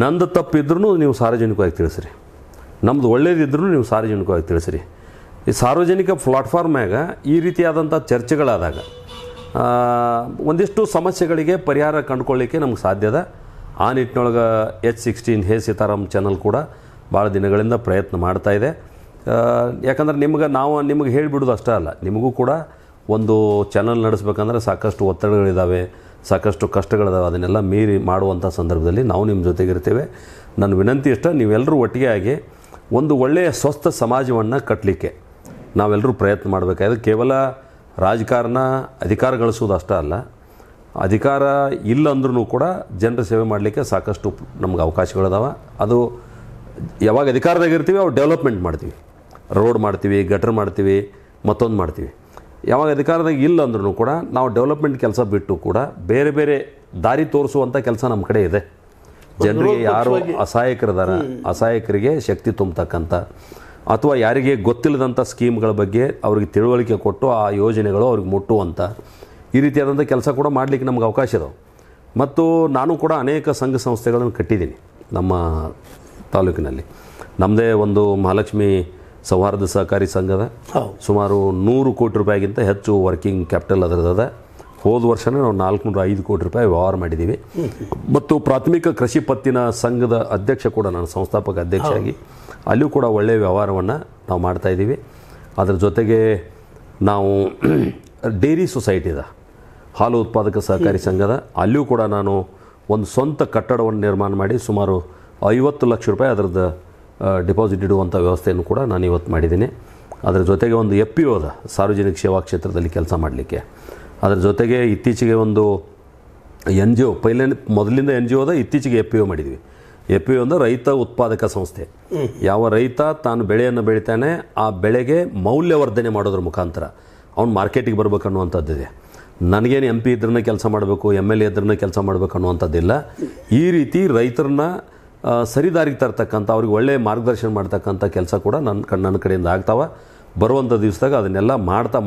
ನಂದು ತಪ್ಪಿದ್ರೂ ನೀವು ಸಾರ್ವಜನಿಕವಾಗಿ ತಿಳಿಸ್ರಿ, ನಮ್ಮದು ಒಳ್ಳೇದಿದ್ರೂ ನೀವು ಸಾರ್ವಜನಿಕವಾಗಿ ತಿಳಿಸ್ರಿ. ಈ ಸಾರ್ವಜನಿಕ ಪ್ಲಾಟ್ಫಾರ್ಮ್ಯಾಗ ಈ ರೀತಿಯಾದಂಥ ಚರ್ಚೆಗಳಾದಾಗ ಒಂದಿಷ್ಟು ಸಮಸ್ಯೆಗಳಿಗೆ ಪರಿಹಾರ ಕಂಡುಕೊಳ್ಳಿಕ್ಕೆ ನಮ್ಗೆ ಸಾಧ್ಯದ. ಆ ನಿಟ್ಟಿನೊಳಗೆ H16 ಹೇ ಸೀತಾರಾಮ್ ಚಾನಲ್ ಕೂಡ ಭಾಳ ದಿನಗಳಿಂದ ಪ್ರಯತ್ನ ಮಾಡ್ತಾಯಿದೆ. ಯಾಕಂದ್ರೆ ನಿಮಗೆ ಹೇಳಿಬಿಡೋದು ಅಷ್ಟೇ ಅಲ್ಲ, ನಿಮಗೂ ಕೂಡ ಒಂದು ಚಾನಲ್ ನಡೆಸ್ಬೇಕಂದ್ರೆ ಸಾಕಷ್ಟು ಒತ್ತಡಗಳಿದ್ದಾವೆ, ಸಾಕಷ್ಟು ಕಷ್ಟಗಳಿದಾವೆ. ಅದನ್ನೆಲ್ಲ ಮೀರಿ ಮಾಡುವಂಥ ಸಂದರ್ಭದಲ್ಲಿ ನಾವು ನಿಮ್ಮ ಜೊತೆಗಿರ್ತೇವೆ. ನನ್ನ ವಿನಂತಿ ಇಷ್ಟ, ನೀವೆಲ್ಲರೂ ಒಟ್ಟಿಗೆ ಆಗಿ ಒಂದು ಒಳ್ಳೆಯ ಸ್ವಸ್ಥ ಸಮಾಜವನ್ನು ಕಟ್ಟಲಿಕ್ಕೆ ನಾವೆಲ್ಲರೂ ಪ್ರಯತ್ನ ಮಾಡಬೇಕಾಗಿದೆ. ಕೇವಲ ರಾಜಕಾರಣ ಅಧಿಕಾರ ಗಳಿಸೋದು ಅಷ್ಟೇ ಅಲ್ಲ, ಅಧಿಕಾರ ಇಲ್ಲ ಅಂದ್ರೂ ಕೂಡ ಜನರ ಸೇವೆ ಮಾಡಲಿಕ್ಕೆ ಸಾಕಷ್ಟು ನಮ್ಗೆ ಅವಕಾಶಗಳಿದಾವೆ. ಅದು ಯಾವಾಗ ಅಧಿಕಾರದಾಗಿರ್ತೀವಿ ಅವು ಡೆವಲಪ್ಮೆಂಟ್ ಮಾಡ್ತೀವಿ, ರೋಡ್ ಮಾಡ್ತೀವಿ, ಗಟರ್ ಮಾಡ್ತೀವಿ, ಮತ್ತೊಂದು ಮಾಡ್ತೀವಿ. ಯಾವಾಗ ಅಧಿಕಾರದಾಗ ಇಲ್ಲ ಅಂದ್ರೂ ಕೂಡ ನಾವು ಡೆವಲಪ್ಮೆಂಟ್ ಕೆಲಸ ಬಿಟ್ಟು ಕೂಡ ಬೇರೆ ಬೇರೆ ದಾರಿ ತೋರಿಸುವಂಥ ಕೆಲಸ ನಮ್ಮ ಕಡೆ ಇದೆ. ಜನರಿಗೆ ಯಾರು ಅಸಹಾಯಕರಿದಾರ, ಅಸಹಾಯಕರಿಗೆ ಶಕ್ತಿ ತುಂಬತಕ್ಕಂಥ ಅಥವಾ ಯಾರಿಗೆ ಗೊತ್ತಿಲ್ಲದಂಥ ಸ್ಕೀಮ್ಗಳ ಬಗ್ಗೆ ಅವ್ರಿಗೆ ತಿಳುವಳಿಕೆ ಕೊಟ್ಟು ಆ ಯೋಜನೆಗಳು ಅವ್ರಿಗೆ ಮುಟ್ಟುವಂಥ ಈ ರೀತಿಯಾದಂಥ ಕೆಲಸ ಕೂಡ ಮಾಡಲಿಕ್ಕೆ ನಮ್ಗೆ ಅವಕಾಶ ಇದಾವೆ. ಮತ್ತು ನಾನು ಕೂಡ ಅನೇಕ ಸಂಘ ಸಂಸ್ಥೆಗಳನ್ನು ಕಟ್ಟಿದ್ದೀನಿ ನಮ್ಮ ತಾಲೂಕಿನಲ್ಲಿ. ನಮ್ಮದೇ ಒಂದು ಮಹಾಲಕ್ಷ್ಮಿ ಸೌಹಾರ್ದ ಸಹಕಾರಿ ಸಂಘದ ಸುಮಾರು 100 ಕೋಟಿ ರೂಪಾಯಿಗಿಂತ ಹೆಚ್ಚು ವರ್ಕಿಂಗ್ ಕ್ಯಾಪಿಟಲ್ ಅದರದ. ಹೋದ ವರ್ಷನೇ ನಾವು 405 ಕೋಟಿ ರೂಪಾಯಿ ವ್ಯವಹಾರ ಮಾಡಿದ್ದೀವಿ. ಮತ್ತು ಪ್ರಾಥಮಿಕ ಕೃಷಿ ಪತ್ತಿನ ಸಂಘದ ಅಧ್ಯಕ್ಷ ಕೂಡ, ನಾನು ಸಂಸ್ಥಾಪಕ ಅಧ್ಯಕ್ಷರಾಗಿ ಅಲ್ಲಿಯೂ ಕೂಡ ಒಳ್ಳೆಯ ವ್ಯವಹಾರವನ್ನು ನಾವು ಮಾಡ್ತಾಯಿದ್ದೀವಿ. ಅದರ ಜೊತೆಗೆ ನಾವು ಡೈರಿ ಸೊಸೈಟಿದ ಹಾಲು ಉತ್ಪಾದಕ ಸಹಕಾರಿ ಸಂಘದ ಅಲ್ಲಿಯೂ ಕೂಡ ನಾನು ಒಂದು ಸ್ವಂತ ಕಟ್ಟಡವನ್ನು ನಿರ್ಮಾಣ ಮಾಡಿ ಸುಮಾರು 50 ಲಕ್ಷ ರೂಪಾಯಿ ಅದರದ್ದು ಡಿಪಾಸಿಟ್ ಇಡುವಂಥ ವ್ಯವಸ್ಥೆಯನ್ನು ಕೂಡ ನಾನು ಇವತ್ತು ಮಾಡಿದ್ದೀನಿ. ಅದರ ಜೊತೆಗೆ ಒಂದು FPO ಅದ, ಸಾರ್ವಜನಿಕ ಸೇವಾ ಕ್ಷೇತ್ರದಲ್ಲಿ ಕೆಲಸ ಮಾಡಲಿಕ್ಕೆ. ಅದರ ಜೊತೆಗೆ ಇತ್ತೀಚೆಗೆ ಒಂದು NGO, ಮೊದಲಿಂದ NGO ಅದ, ಇತ್ತೀಚೆಗೆ FPO ಮಾಡಿದ್ವಿ. FPO ಅಂದರೆ ರೈತ ಉತ್ಪಾದಕ ಸಂಸ್ಥೆ. ಯಾವ ರೈತ ತಾನು ಬೆಳೆಯನ್ನು ಬೆಳಿತಾನೆ ಆ ಬೆಳೆಗೆ ಮೌಲ್ಯವರ್ಧನೆ ಮಾಡೋದ್ರ ಮುಖಾಂತರ ಅವ್ನು ಮಾರ್ಕೆಟಿಗೆ ಬರ್ಬೇಕು ಅನ್ನುವಂಥದ್ದಿದೆ. ನನಗೇನು MP ಇದ್ರನ್ನ ಕೆಲಸ ಮಾಡಬೇಕು, MLA ಇದ್ರನ್ನ ಕೆಲಸ ಮಾಡಬೇಕು ಅನ್ನುವಂಥದ್ದಿಲ್ಲ. ಈ ರೀತಿ ರೈತರನ್ನ ಸರಿದಾರಿಗೆ ತರ್ತಕ್ಕಂಥ, ಅವ್ರಿಗೆ ಒಳ್ಳೆಯ ಮಾರ್ಗದರ್ಶನ ಮಾಡ್ತಕ್ಕಂಥ ಕೆಲಸ ಕೂಡ ನನ್ನ ಕಡೆಯಿಂದ ಆಗ್ತಾವೆ. ಬರುವಂಥ ದಿವಸದಾಗ ಅದನ್ನೆಲ್ಲ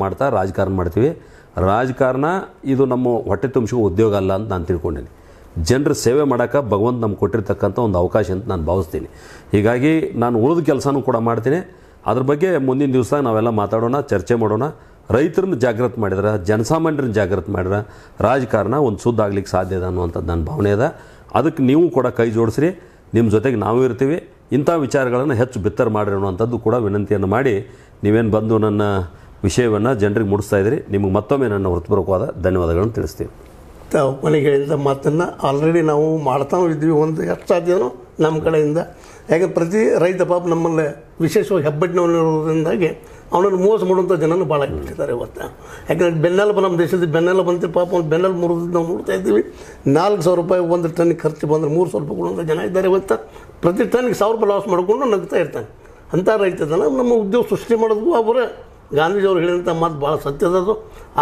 ಮಾಡ್ತಾ ರಾಜಕಾರಣ ಮಾಡ್ತೀವಿ. ರಾಜಕಾರಣ ಇದು ನಮ್ಮ ಹೊಟ್ಟೆ ತುಂಬಿಸೋ ಉದ್ಯೋಗ ಅಲ್ಲ ಅಂತ ನಾನು ತಿಳ್ಕೊಂಡೇನೆ. ಜನರ ಸೇವೆ ಮಾಡೋಕ್ಕೆ ಭಗವಂತ ನಮ್ಗೆ ಕೊಟ್ಟಿರ್ತಕ್ಕಂಥ ಒಂದು ಅವಕಾಶ ಅಂತ ನಾನು ಭಾವಿಸ್ತೀನಿ. ಹೀಗಾಗಿ ನಾನು ಉಳಿದ ಕೆಲಸನೂ ಕೂಡ ಮಾಡ್ತೀನಿ. ಅದ್ರ ಬಗ್ಗೆ ಮುಂದಿನ ದಿವಸ ನಾವೆಲ್ಲ ಮಾತಾಡೋಣ, ಚರ್ಚೆ ಮಾಡೋಣ. ರೈತರನ್ನ ಜಾಗೃತಿ ಮಾಡಿದ್ರೆ, ಜನಸಾಮಾನ್ಯರನ್ನ ಜಾಗೃತಿ ಮಾಡಿದ್ರೆ ರಾಜಕಾರಣ ಒಂದು ಸುದ್ದ ಆಗ್ಲಿಕ್ಕೆ ಸಾಧ್ಯ ಇದೆ ಅನ್ನುವಂಥದ್ದು ನನ್ನ ಭಾವನೆ ಇದೆ. ಅದಕ್ಕೆ ನೀವು ಕೂಡ ಕೈ ಜೋಡಿಸ್ರಿ, ನಿಮ್ಮ ಜೊತೆಗೆ ನಾವು ಇರ್ತೀವಿ. ಇಂಥ ವಿಚಾರಗಳನ್ನು ಹೆಚ್ಚು ಬಿತ್ತರ ಮಾಡಿರಿ ಅನ್ನುವಂಥದ್ದು ಕೂಡ ವಿನಂತಿಯನ್ನು ಮಾಡಿ, ನೀವೇನು ಬಂದು ನನ್ನ ವಿಷಯವನ್ನು ಜನರಿಗೆ ಮುಡಿಸ್ತಾ ಇದ್ದೀರಿ, ನಿಮಗೆ ಮತ್ತೊಮ್ಮೆ ನನ್ನ ಹೃತ್ಪೂರ್ವಕವಾದ ಧನ್ಯವಾದಗಳನ್ನು ತಿಳಿಸ್ತೀವಿ. ತಾವು ಮನೆಗೆ ಹೇಳಿದ ಮಾತನ್ನು ಆಲ್ರೆಡಿ ನಾವು ಮಾಡ್ತಾನೂ ಇದ್ವಿ, ಒಂದು ಎಷ್ಟು ಸಾಧ್ಯನೋ ನಮ್ಮ ಕಡೆಯಿಂದ. ಯಾಕಂದ್ರೆ ಪ್ರತಿ ರೈತ ಪಾಪ ನಮ್ಮಲ್ಲಿ ವಿಶೇಷವಾಗಿ ಹೆಬ್ಬಟ್ಟಿನವನಿರೋದ್ರಿಂದಾಗಿ ಅವನನ್ನು ಮೋಸ ಮಾಡುವಂಥ ಜನನೂ ಭಾಳ ಬಿಟ್ಟಿದ್ದಾರೆ ಇವತ್ತು. ಯಾಕಂದರೆ ಬೆನ್ನೆಲುಬು, ನಮ್ಮ ದೇಶದ ಬೆನ್ನೆಲುಬು ಬಂತು ಪಾಪ, ಅವ್ನು ಬೆನ್ನೆಲುಬು ಮುರಿದು ನಾವು ನೋಡ್ತಾ ಇದ್ದೀವಿ. 4,000 ರೂಪಾಯಿ ಒಂದು ಟನ್ನಿಗೆ ಖರ್ಚು ಬಂದರೆ 300 ರೂಪಾಯಿ ಕೊಡುವಂಥ ಜನ ಇದ್ದಾರೆ ಇವತ್ತು. ಪ್ರತಿ ಟನ್ನಿಗೆ 1,000 ರೂಪಾಯಿ ಲಾಸ್ ಮಾಡಿಕೊಂಡು ನಗ್ತಾ ಇರ್ತಾನೆ. ಅಂಥ ರೈತ ಜನ ನಮ್ಮ ಉದ್ಯೋಗ ಸೃಷ್ಟಿ ಮಾಡೋದು ಅವರೇ. ಗಾಂಧೀಜಿಯವರು ಹೇಳಿದಂಥ ಮಾತು ಭಾಳ ಸತ್ಯದದು.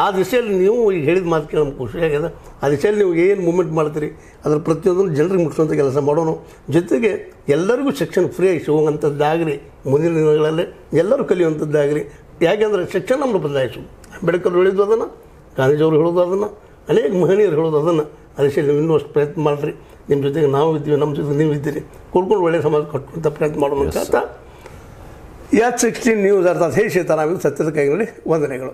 ಆ ದಿಶೆಯಲ್ಲಿ ನೀವು ಈಗ ಹೇಳಿದ ಮಾತು ಕೇಳಿ ನಮ್ಗೆ ಖುಷಿಯಾಗಿದೆ. ಆ ದಿಶೆಯಲ್ಲಿ ನೀವು ಏನು ಮೂಮೆಂಟ್ ಮಾಡ್ತೀರಿ ಅದರ ಪ್ರತಿಯೊಂದನ್ನು ಜನರಿಗೆ ಮುಟ್ಟಿಸುವಂಥ ಕೆಲಸ ಮಾಡೋಣ. ಜೊತೆಗೆ ಎಲ್ಲರಿಗೂ ಶಿಕ್ಷಣ ಫ್ರೀಯಾಗಿ ಸಿಗುವಂಥದ್ದಾಗಲಿ, ಮುಂದಿನ ದಿನಗಳಲ್ಲಿ ಎಲ್ಲರೂ ಕಲಿಯುವಂಥದ್ದಾಗಲಿ. ಯಾಕೆಂದರೆ ಶಿಕ್ಷಣ ನಮ್ಮನ್ನು ಬದಲಾಯಿಸೋದು. ಅಂಬೇಡ್ಕರ್ ಹೇಳಿದ್ದು ಅದನ್ನು, ಗಾಂಧೀಜಿಯವರು ಹೇಳೋದು ಅದನ್ನು, ಅನೇಕ ಮಹನೀಯರು ಹೇಳೋದು ಅದನ್ನು. ಆ ದಿಶೆಯಲ್ಲಿ ನೀವು ಇನ್ನೂ ಅಷ್ಟು ಪ್ರಯತ್ನ ಮಾಡಿರಿ. ನಿಮ್ಮ ಜೊತೆಗೆ ನಾವು ಇದ್ದೀವಿ, ನಮ್ಮ ಜೊತೆ ನೀವು ಇದ್ದೀರಿ, ಕೂಡ್ಕೊಂಡು ಒಳ್ಳೆಯ ಸಮಾಜ ಕಟ್ಟುವಂಥ ಪ್ರಯತ್ನ ಮಾಡೋಣ ಅಂತ H16 ನ್ಯೂಸ್ ಅರ್ಥಾತ್ ಹೇ ಸೀತಾರಾಮ್ ಸತ್ಯದ ಕೈಗಳಲ್ಲಿ ವಂದನೆಗಳು.